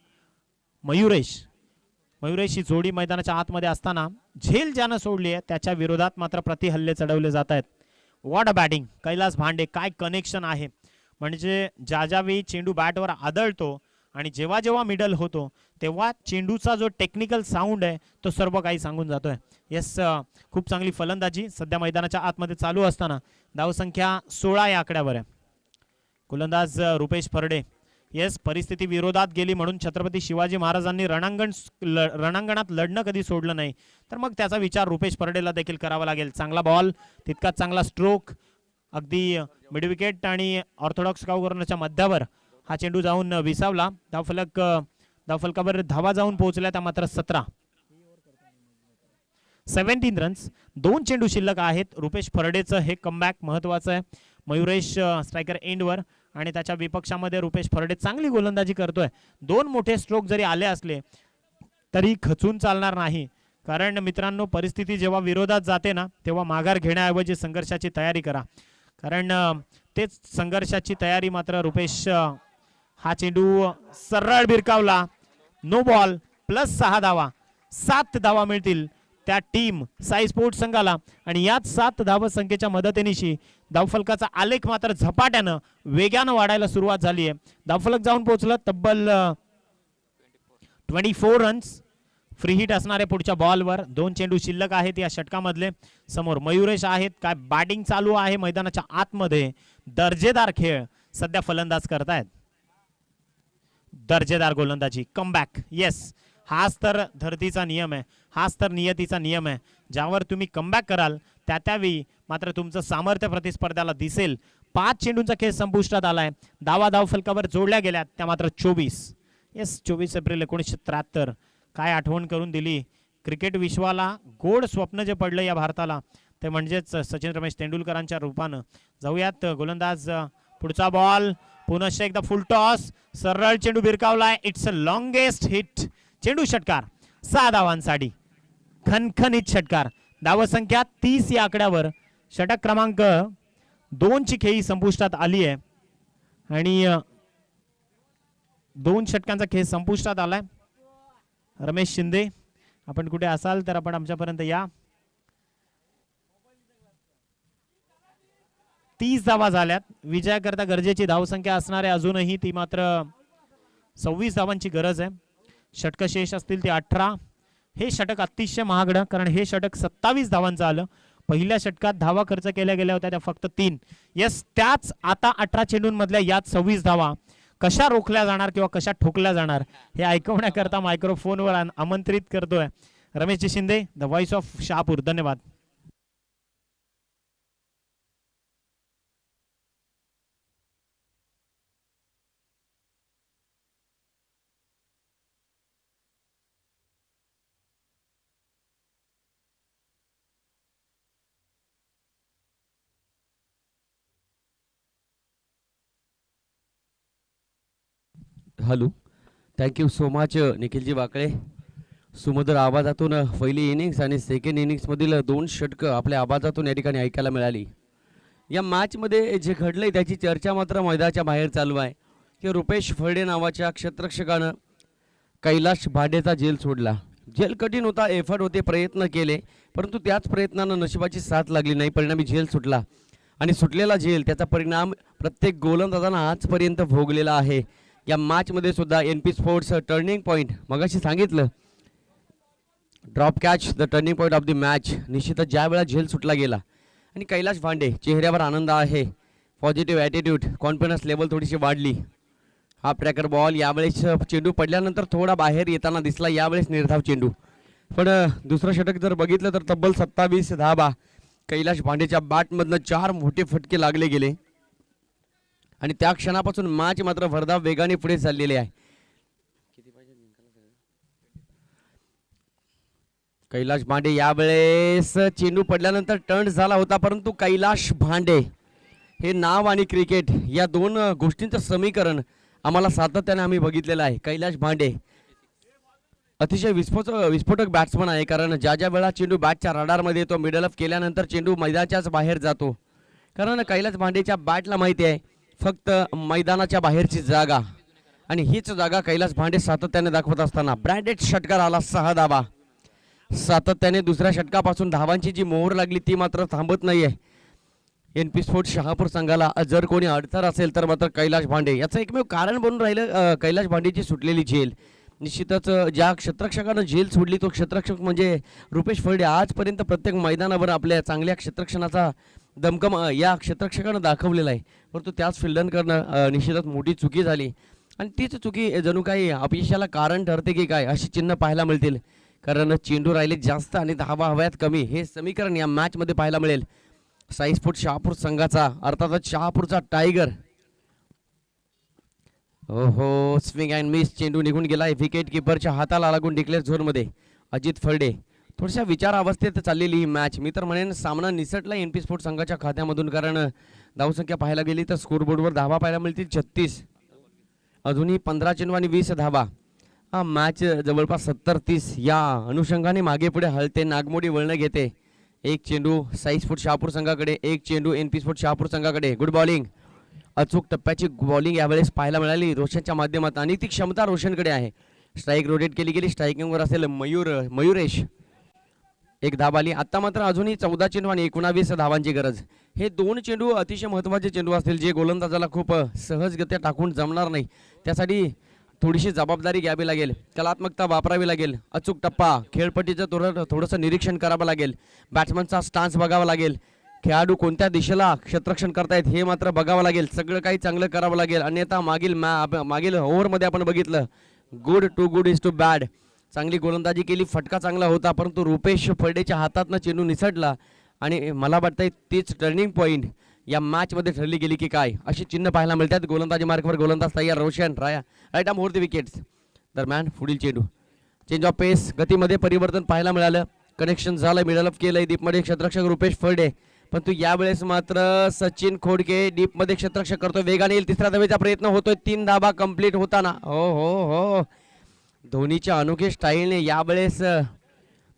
मयुरेश ही जोडी मैदानाच्या आतमध्ये असताना झेल ज्यानं सोडली आहे त्याच्या विरोधात मात्र प्रतिहल्ले चढवले जात आहेत. What a batting. कैलास भांडे, काय कनेक्शन आहे. म्हणजे ज्यावेळी चेंडू बॅटवर आदळतो आणि जेव्हा जेव्हा मिडल होतो तेव्हा चेंडूचा जो टेक्निकल साऊंड आहे तो सर्व काही सांगून जातोय. येस, खूप चांगली फलंदाजी सध्या मैदानाच्या आतमध्ये चालू असताना. धावसंख्या 16 या आकड्यावर आहे. गोलंदाज रुपेश फरडे. येस, परिस्थिती विरोधात गेली म्हणून छत्रपती शिवाजी महाराजांनी रणांगणात लढणं कधी सोडलं नाही, तर मग त्याचा विचार रुपेश फरडेला देखील करावा लागेल. चांगला बॉल, तितकाच चांगला स्ट्रोक, अगदी मिड विकेट आणि ऑर्थोडॉक्स कॉर्नरच्या मध्यावर हा चेंडू जाऊन विसावला. धावफलकावर धावा जाऊन पोहोचल्या त्या मात्र 17. 17 रन्स. 2 चेंडू शिल्लक आहेत. रुपेश फरडेचं हे कमबॅक महत्वाचं आहे. मयुरेश स्ट्रायकर एंडवर आणि त्याच्या विपक्षामध्ये रुपेश फरडे चांगली गोलंदाजी करतोय. 2 मोठे स्ट्रोक जरी आले असले तरी खचून चालणार नाही. कारण मित्रांनो, परिस्थिती जेव्हा विरोधात जाते ना तेव्हा माघार घेण्याऐवजी संघर्षाची तयारी करा. कारण तेच संघर्षाची तयारी मात्र रुपेश. हा चेंडू सरळ भिरकावला. No ball. +6 धावा. 7 धावा मिळतील त्या टीम साई स्पोर्ट्स संघाला आणि याच 7 धावसंख्येच्या मदतीनिशी धावफलकाचा आलेख मात्र झपाट्यानं वेगानं वाढायला सुरुवात झाली आहे. धावफलक जाऊन पोहोचलं तब्बल 24 रन्स. फ्री हिट असणारे पुढच्या बॉलवर. 2 चेंडू शिल्लक आहेत या षटकामधले. समोर मयुरेश आहेत. काय बॅटिंग चालू आहे मैदानाच्या आतमध्ये. दर्जेदार खेळ सध्या फलंदाज करतायत. दर्जेदार गोलंदाजी, कमबॅक. येस, हाच तर धरतीचा नियम आहे. हाच तर नियतीचा नियम आहे. ज्यावर तुम्ही कमबॅक कराल त्यावेळी मात्र तुमचं सामर्थ्य प्रतिस्पर्ध्याला दिसेल. 5 चेंडूंचा खेळ संपुष्टात आलाय. धावफलकावर जोडल्या गेल्यात त्या मात्र 24. Yes, 24 April 1973. काय आठवण करून दिली. क्रिकेट विश्वाला गोड स्वप्न जे पडलं या भारताला ते म्हणजेच सचिन रमेश तेंडुलकरांच्या रूपानं. जाऊयात गोलंदाज. पुढचा बॉल पुनश्च एकदा फुल टॉस. सरळ चेंडू भिरकावलाय. It's a longest hit. चेंडू षटकार. 6 धावांसाठी खणखणीत षटकार. धावसंख्या 30 या आकड्यावर. षटक क्रमांक 2 ची खेळी संपुष्टात आली आहे आणि 2 षटकांचा खेळ संपुष्टात आलाय. रमेश शिंदे, आपण कुठे असाल तर आपण आमच्यापर्यंत या. 30 धावा झाल्यात. विजयाकरता गरजेची धावसंख्या असणारे अजूनही ती मात्र 26 धावांची गरज आहे. षटक शेष असतील ते 18. हे षटक अतिशय महागडं, कारण हे षटक 27 धावांचं आलं. पहिल्या षटकात धावा खर्च केल्या गेल्या होत्या त्या फक्त 3. यस, त्याच आता 18 चेंडूंमधल्या यात 26 धावा कशा रोखल्या जाणार किंवा कशा ठोकल्या जाणार हे ऐकवण्याकरता मायक्रोफोनवर आमंत्रित करतोय Rameshji Shinde, the voice of Shahapur. धन्यवाद. Hello, thank you so much Nikhilji Wakle. सुमधुर आवाजातून पहिली इनिंग्स आणि सेकंड इनिंग्समधील 2 षटकं आपल्या आवाजातून या ठिकाणी ऐकायला मिळाली. या मॅचमध्ये जे घडलंय त्याची चर्चा मात्र मैदानाच्या बाहेर चालू आहे की रुपेश फळडे नावाच्या क्षेत्ररक्षकानं कैलाश भांडेचा झेल सोडला. झेल कठीण होता, एफर्ट होते, प्रयत्न केले, परंतु त्याच प्रयत्नानं नशिबाची साथ लागली नाही. परिणामी झेल सुटला आणि सुटलेला झेल त्याचा परिणाम प्रत्येक गोलंदाजांना आजपर्यंत भोगलेला आहे. या मॅचमध्ये सुद्धा NP स्पोर्ट्स टर्निंग पॉईंट, मगाशी सांगितलं drop catch the turning point of the match. निश्चितच ज्या वेळा झेल सुटला गेला आणि कैलाश भांडे चेहऱ्यावर आनंद आहे, पॉझिटिव्ह ॲटिट्यूड, कॉन्फिडन्स लेवल थोडीशी वाढली. हा ट्रॅकर बॉल यावेळेस चेंडू पडल्यानंतर थोडा बाहेर येताना दिसला, यावेळेस निर्धाव चेंडू. पण दुसरं षटक जर बघितलं तर तब्बल 27 धाबा कैलाश भांडेच्या बॅटमधनं 4 मोठे फटके लागले गेले आणि त्या क्षणापासून मॅच मात्र भरधाव वेगाने पुढे चाललेले आहे. कैलाश भांडे यावेळेस चेंडू पडल्यानंतर टर्न झाला होता, परंतु कैलाश भांडे हे नाव आणि क्रिकेट या दोन गोष्टींचं समीकरण आम्हाला सातत्याने आम्ही बघितलेलं आहे. कैलाश भांडे अतिशय विस्फोटक बॅट्समन आहे, कारण ज्या ज्या वेळा चेंडू बॅटच्या रडारमध्ये येतो, मिडल ऑफ केल्यानंतर चेंडू मैदानाच्याच बाहेर जातो. कारण कैलाश भांडेच्या बॅटला माहिती आहे फक्त मैदानाच्या बाहेरची जागा, आणि हीच जागा कैलाश भांडे सातत्याने दाखवत असताना ब्रँडेड षटकार आला 6 धावा. सातत्याने दुसऱ्या षटकापासून धावांची जी मोहर लागली ती मात्र थांबत नाहीये. NP स्पोर्ट्स शहापूर संघाला जर कोणी अडथळा असेल तर मात्र कैलाश भांडे, याचं एकमेव कारण बनून राहिलं कैलाश भांडेची सुटलेली झेल. निश्चितच ज्या क्षेत्ररक्षकानं झेल सोडली तो क्षेत्ररक्षक म्हणजे रुपेश फळडे. आजपर्यंत प्रत्येक मैदानावर आपल्या चांगल्या क्षेत्ररक्षणाचा दमकम या क्षेत्ररक्षकानं दाखवलेला आहे, परंतु त्याच फिल्डरकडनं निश्चितच मोठी चुकी झाली आणि तीच चुकी जणू काही अपयशाला कारण ठरते की काय अशी चिन्ह पाहायला मिळतील. कारण चेंडू राहिले जास्त आणि धावा हव्यात कमी, हे समीकरण या मॅचमध्ये पाहायला मिळेल. साई स्पोर्ट्स शहापूर संघाचा, अर्थातच शहापूरचा टायगर. ओहो, स्विंग अँड मिस, चेंडू निघून गेलाय, विकेट किपरच्या हाताला लागून डिक्लेअर झोनमध्ये. अजित फळडे थोड्याशा विचार अवस्थेत चाललेली ही मॅच. मी तर म्हणेन सामना निसटला NP स्पोर्ट्स संघाच्या खात्यामधून, कारण धावसंख्या पाहायला गेली तर स्कोरबोर्डवर धावा पाहायला मिळतील 36, अजूनही 15 चेंडू आणि 20 धावा. हा मॅच जवळपास 70-30 या अनुषंगाने मागे पुढे हलते, नागमोडी वळणं घेते. एक चेंडू साई स्पोर्ट्स शहापूर संघाकडे, एक चेंडू NP स्पोर्ट्स शहापूर संघाकडे. गुड बॉलिंग, अचूक टप्प्याची बॉलिंग यावेळेस पाहायला मिळाली रोशनच्या माध्यमातून, आणि ती क्षमता रोशनकडे आहे. स्ट्राईक रोटेट केली गेली, स्ट्रायकिंगवर असेल मयुरेश, एक धाव आली. आता मात्र अजूनही 14 चेंडू आणि 19 धावांची गरज. हे 2 चेंडू अतिशय महत्त्वाचे चेंडू असतील, जे गोलंदाजाला खूप सहजगत्या टाकून जमणार नाही. त्यासाठी थोडीशी जबाबदारी घ्यावी लागेल, कलात्मकता वापरावी लागेल, अचूक टप्पा, खेळपट्टीचं थोडंसं निरीक्षण करावं लागेल, बॅट्समनचा स्टान्स बघावा लागेल, खेळाडू कोणत्या दिशेला क्षेत्ररक्षण करतायत हे मात्र बघावं लागेल. सगळं काही चांगलं करावं लागेल, अन्यथा मागील ओव्हरमध्ये आपण बघितलं good to good is to bad. चांगली गोलंदाजी केली, फटका चांगला होता, परंतु रुपेश फळडेच्या हातातनं चेंडू निसटला आणि मला वाटतंय तीच टर्निंग पॉईंट या मॅचमध्ये ठरली गेली की काय अशी चिन्ह पाहायला मिळतात. गोलंदाजी मार्कवर गोलंदाज तयार, Roshan right arm over the wickets. दरम्यान पुढील चेंडू, चेंज ऑफ पेस, गतीमध्ये परिवर्तन पाहायला मिळालं, कनेक्शन झालं, मिडल ऑफ केलंय डीपमध्ये क्षेत्ररक्षक रुपेश फळडे, परंतु यावेळेस मात्र सचिन खोडके डीपमध्ये क्षेत्ररक्षक करतोय, वेगाने येईल, तिसऱ्या धावेचा प्रयत्न होतोय, 3 धावा कंप्लीट होताना. हो हो हो, धोनीच्या अनोखे स्टाईलने यावेळेस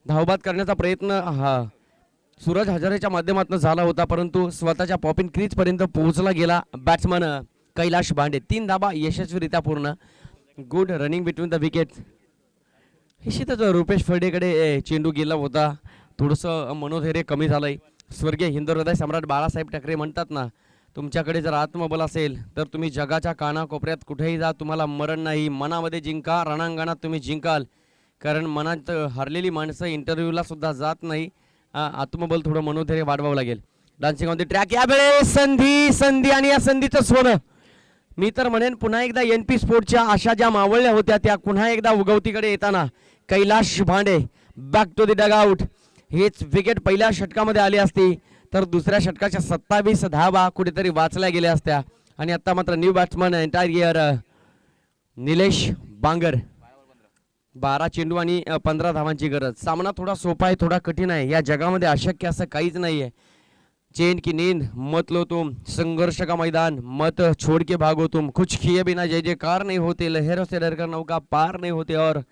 धावबाद करण्याचा प्रयत्न सूरज हजारेच्या माध्यमातून झाला होता, परंतु स्वतःच्या पॉपिंग क्रीज पर्यंत पोहोचला गेला बॅट्समन कैलाश भांडे. 3 धावा यशस्वीरित्या पूर्ण. Good running between the wicket. निश्चितच रुपेश फळडेकडे चेंडू गेला होता, थोडंसं मनोधैर्य कमी झालंय. स्वर्गीय हिंदू हृदय सम्राट बाळासाहेब ठाकरे म्हणतात ना, तुमच्याकडे जर आत्मबल असेल तर तुम्ही जगाच्या कानाकोपऱ्यात कुठेही जा, तुम्हाला मरण नाही. मनामध्ये जिंका, रणांगणात तुम्ही जिंकाल, कारण मनात हरलेली माणसं इंटरव्ह्यूला सुद्धा जात नाही. आत्मबल थोडं मनोधैर्य वाढवावं लागेल. डान्सिंग ऑन द ट्रॅक, यावेळेस संधी आणि या संधीचं सोनं. मी तर म्हणेन पुन्हा एकदा NP स्पोर्ट्सच्या आशा ज्या मावळल्या होत्या त्या पुन्हा एकदा उगवतीकडे येताना कैलाश भांडे बॅक टू द डगआउट. हेच विकेट पहिल्या षटकामध्ये आली असती तर दुसऱ्या षटकाच्या 27 धावा कुठेतरी वाचल्या गेल्या असत्या. आणि आता मात्र new batsman entire year Nilesh Bangar, 12 चेंडू आणि 15 धावांची गरज. सामना थोडा सोपा आहे, थोडा कठीण आहे. या जगामध्ये अशक्य असं काहीच नाही आहे. चैन की नींद मत लो तुम, संघर्ष का मैदान मत छोड़ के भागो तुम, कुछ किए बिना जय जयकार नहीं होते, लहरों से डरकर नौका पार नहीं होते, और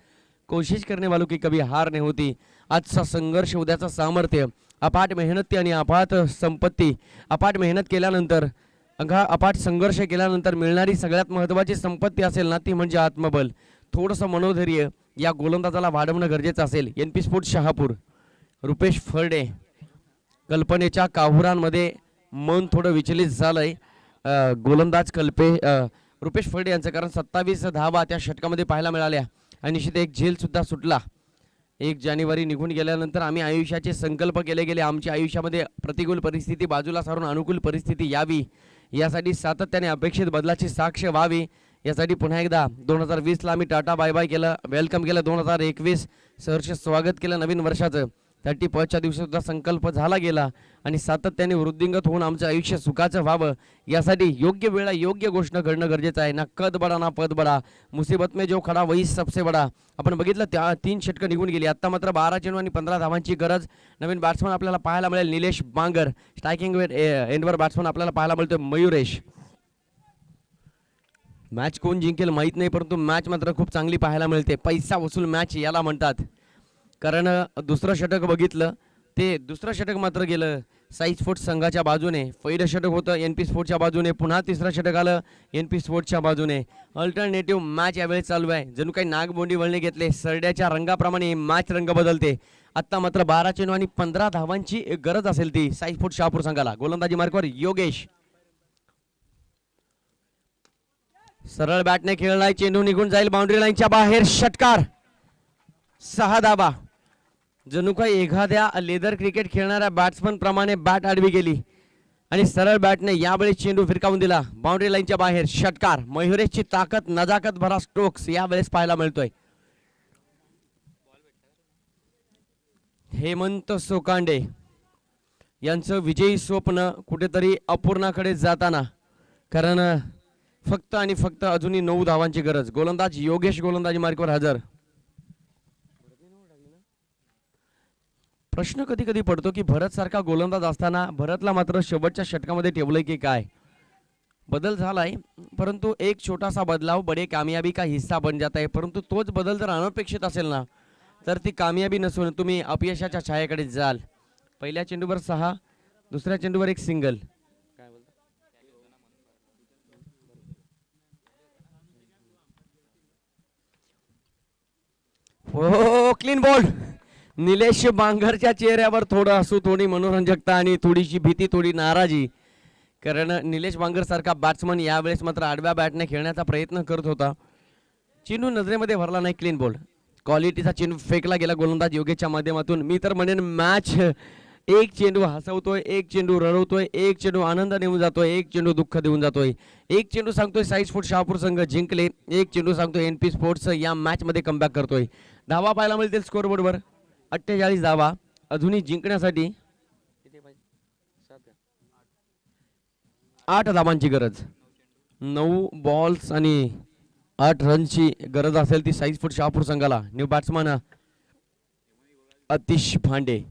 कोशिश करने वालों की कभी हार नहीं होती. आजचा संघर्ष, उद्याचं सामर्थ्य, अफाट मेहनत आणि अफाट संपत्ती, अफाट मेहनत केल्यानंतर अफाट संघर्ष केल्यानंतर मिळणारी सगळ्यात महत्त्वाची संपत्ती असेल ना, ती म्हणजे आत्मबल. थोडंसं मनोधैर्य या गोलंदाजाला वाढवणं गरजेचं असेल. NP sports Shahapur, Rupesh फरडे. कल्पनेच्या काहुरांमध्ये मन थोडं विचलित झालंय गोलंदाज रुपेश फरडे यांचं, कारण 27 धावा त्या षटकामध्ये पाहायला मिळाल्या आणि निश्चित एक झेल सुद्धा सुटला. 1 जानेवारी निघून गेल्यानंतर आम्ही आयुष्याचे संकल्प केले गेले. आमच्या आयुष्यामध्ये प्रतिकूल परिस्थिती बाजूला सारून अनुकूल परिस्थिती यावी, यासाठी सातत्याने अपेक्षित बदलाची साक्ष व्हावी, यासाठी पुन्हा एकदा 2020ला आम्ही टाटा बाय बाय केलं, वेलकम केलं. 2021 सहर्ष स्वागत केलं नवीन वर्षाचं. 31च्या दिवशी सुद्धा संकल्प झाला गेला आणि सातत्याने वृद्धिंगत होऊन आमचं आयुष्य सुखाचं व्हावं, यासाठी योग्य वेळा योग्य गोष्ट घडणं गरजेचं आहे. ना कद बडा ना पद बडा, मुसीबत में जो खडा वही सबसे बडा. आपण बघितलं त्या 3 षटकं निघून गेली. आत्ता मात्र 12 चेंडू आणि 15 धावांची गरज. नवीन बॅट्समन आपल्याला पाहायला मिळेल निलेश बांगर. स्ट्रायकिंग एंडवर बॅट्समन आपल्याला पाहायला मिळतोय मयुरेश. मॅच कोण जिंकेल माहीत नाही, परंतु मॅच मात्र खूप चांगली पाहायला मिळते. पैसा वसूल मॅच याला म्हणतात, कारण दुसरं षटक बघितलं ते दुसरं षटक मात्र गेलं साई स्पोर्ट्स संघाच्या बाजूने. पहिलं षटक होतं NP स्पोर्ट्सच्या बाजूने, पुन्हा तिसरं षटक आलं NP स्पोर्ट्सच्या बाजूने. अल्टरनेटिव्ह मॅच यावेळी चालू आहे. जणू काही नागबोंडी वळणे घेतले. सरड्याच्या रंगाप्रमाणे मॅच रंग बदलते. आत्ता मात्र 12 चेंडू आणि 15 धावांची गरज असेल ती साई स्पोर्ट्स शहापूर संघाला. गोलंदाजी मार्कवर योगेश. सरळ बॅटने खेळलाय, चेंडू निघून जाईल बाउंड्री लाईनच्या बाहेर. षटकार, 6 धावा. जणू काही एखाद्या लेदर क्रिकेट खेळणाऱ्या बॅट्समन प्रमाणे बॅट आडवी गेली आणि सरळ बॅटने यावेळी चेंडू फिरकावून दिला बाउंड्री लाईनच्या बाहेर. षटकार. मयुरेशची ताकद, नजाकत भरा स्ट्रोक्स यावेळेस पाहायला मिळतोय. हेमंत सोकांडे यांचं विजयी स्वप्न कुठेतरी अपूर्णाकडे जाताना, कारण फक्त आणि फक्त अजूनही 9 धावांची गरज. गोलंदाज योगेश गोलंदाजी मार्कवर हजर. प्रश्न कधी कधी पडतो की भरत सारखा गोलंदाज असताना भरतला मात्र शेवटच्या षटकामध्ये ठेवलंय की काय. बदल झालाय, परंतु एक छोटासा बदलाव बडे कामयाबी का हिस्सा बन जाता है. परंतु तोच बदल जर अनपेक्षित असेल ना, तर ती कामयाबी नसून तुम्ही अपयशाच्या छायेकडे जाल. पहिल्या चेंडूवर 6, दुसऱ्या चेंडूवर एक सिंगल. हो, क्लीन बॉल. निलेश बांगरच्या चेहऱ्यावर थोडं हसू, थोडी मनोरंजकता आणि थोडीशी भीती, थोडी नाराजी, कारण निलेश बांगर सारखा बॅट्समन यावेळेस मात्र आडव्या बॅटने खेळण्याचा प्रयत्न करत होता. चेंडू नजरेमध्ये भरला नाही. Clean ball. क्वालिटीचा चेंडू फेकला गेला गोलंदाज योगेशच्या माध्यमातून. मी तर म्हणेन मॅच एक चेंडू हसवतोय, एक चेंडू रडवतोय, एक चेंडू आनंद देऊन जातोय, एक चेंडू दुःख देऊन जातोय. एक चेंडू सांगतोय साई स्पोर्ट्स शहापूर संघ जिंकले, एक चेंडू सांगतोय NP स्पोर्ट्स या मॅच मध्ये कमबॅक करतोय. धावा पाहायला मिळतील स्कोरबोर्डवर. 48 धावा अजूनही जिंकण्यासाठी 8 धावांची गरज. 9 बॉल्स आणि 8 रनची गरज असेल ती साई स्पोर्ट्स शहापूर संघाला. न्यू बॅट्समन अतिश भांडे.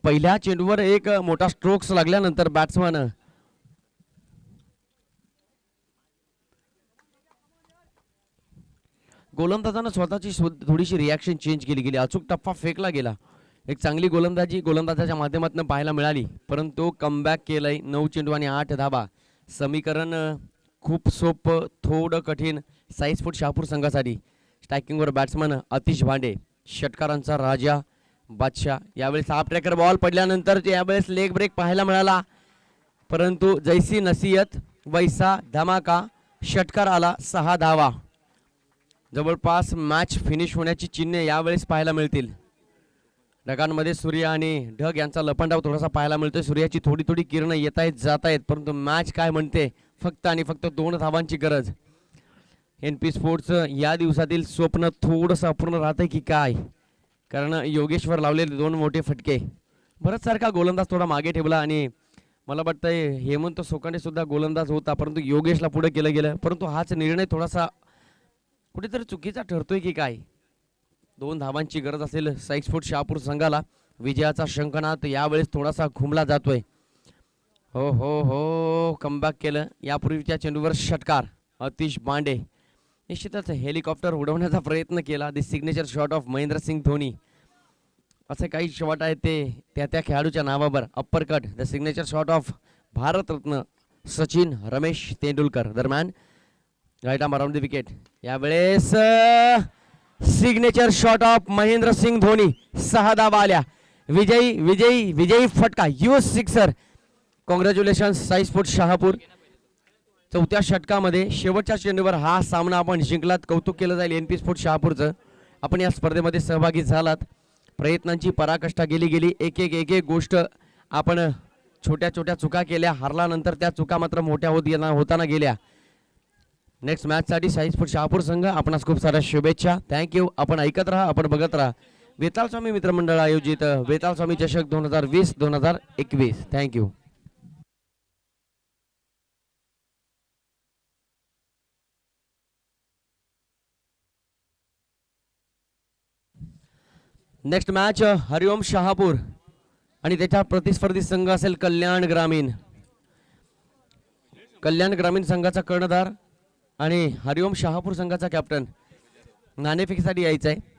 पहिल्या चेंडूवर एक मोठा स्ट्रोक्स लागल्यानंतर बॅट्समन गोलंदाजानं स्वतःची थोडीशी रिॲक्शन चेंज केली गेली. अचूक टप्पा फेकला गेला. एक चांगली गोलंदाजी गोलंदाजाच्या माध्यमातून पाहायला मिळाली, परंतु कमबॅक केलंय. 9 चेंडू आणि 8 धावा. समीकरण खूप सोपं, थोडं कठीण साई स्पोर्ट्स शहापूर संघासाठी. स्ट्रायकिंगवर बॅट्समन अतिश भांडे. षटकारांचा राजा बादशाह. यावेळेस हाफ ट्रॅकर बॉल पडल्यानंतर यावेळेस लेग ब्रेक पाहायला मिळाला, परंतु जैसी नसीहत वैसा धमाका. षटकार आला. 6 धावा. जवळपास मॅच फिनिश होण्याची चिन्हे यावेळेस पाहायला मिळतील. ढगांमध्ये सूर्य आणि ढग यांचा लपंडाव थोडासा पाहायला मिळतोय. सूर्याची थोडी थोडी किरणं येत आहेत जात आहेत, परंतु मॅच काय म्हणते, फक्त आणि फक्त 2 धावांची गरज. NP स्पोर्ट्स या दिवसातील स्वप्न थोडंसं अपूर्ण राहतंय की काय, कारण योगेश्वर लावलेले 2 मोठे फटके. भरत सारखा गोलंदाज थोडा मागे ठेवला आणि मला वाटतंय हेमंत सोकांडे सुद्धा गोलंदाज होता, परंतु योगेशला पुढे केलं गेलं. परंतु हाच निर्णय थोडासा कुठेतरी चुकीचा ठरतोय की काय. 2 धावांची गरज असेल साई स्पोर्ट्स शहापूर संघाला. विजयाचा शंखनाद यावेळेस थोडासा घुमला जातोय. हो हो हो कमबॅक केलं. यापूर्वीच्या चेंडूवर षटकार अतिश बांडे. निश्चितच हेलिकॉप्टर उडवण्याचा प्रयत्न केला. The signature shot of Mahendrasingh Dhoni. असे काही शॉट आहेत ते त्या खेळाडूच्या नावावर. Upper cut the signature shot of Bharatratna Sachin Ramesh Tendulkar. दरम्यान right arm around the wicket. यावेळेस signature shot of Mahendrasingh Dhoni. 6 धावा आल्या. विजयी विजयी विजयी फटका यूएस sixer. Congratulations Sai sports Shahapur. चौथ्या षटकामध्ये शेवटच्या चेंडूवर हा सामना आपण जिंकलात. कौतुक केलं जाईल एन पी स्पोर्ट्स शहापूरचं. आपण या स्पर्धेमध्ये सहभागी झालात. प्रयत्नांची पराकाष्ठा गेली. एक एक गोष्ट आपण छोट्या छोट्या चुका केल्या. हारल्यानंतर त्या चुका मात्र मोठ्या होताना गेल्या. नेक्स्ट मॅचसाठी साई स्पोर्ट्स शहापूर संघ आपणास खूप साऱ्या शुभेच्छा. थँक्यू. आपण ऐकत राहा, आपण बघत राहा. वेताळ स्वामी मित्रमंडळ आयोजित वेताळ स्वामी चषक 2020-2021. थँक्यू. नेक्स्ट मॅच हरिओम शहापूर आणि त्याच्या प्रतिस्पर्धी संघ असेल कल्याण ग्रामीण. कल्याण ग्रामीण संघाचा कर्णधार आणि हरिओम शहापूर संघाचा कॅप्टन नाणेफेकीसाठी यायचा आहे.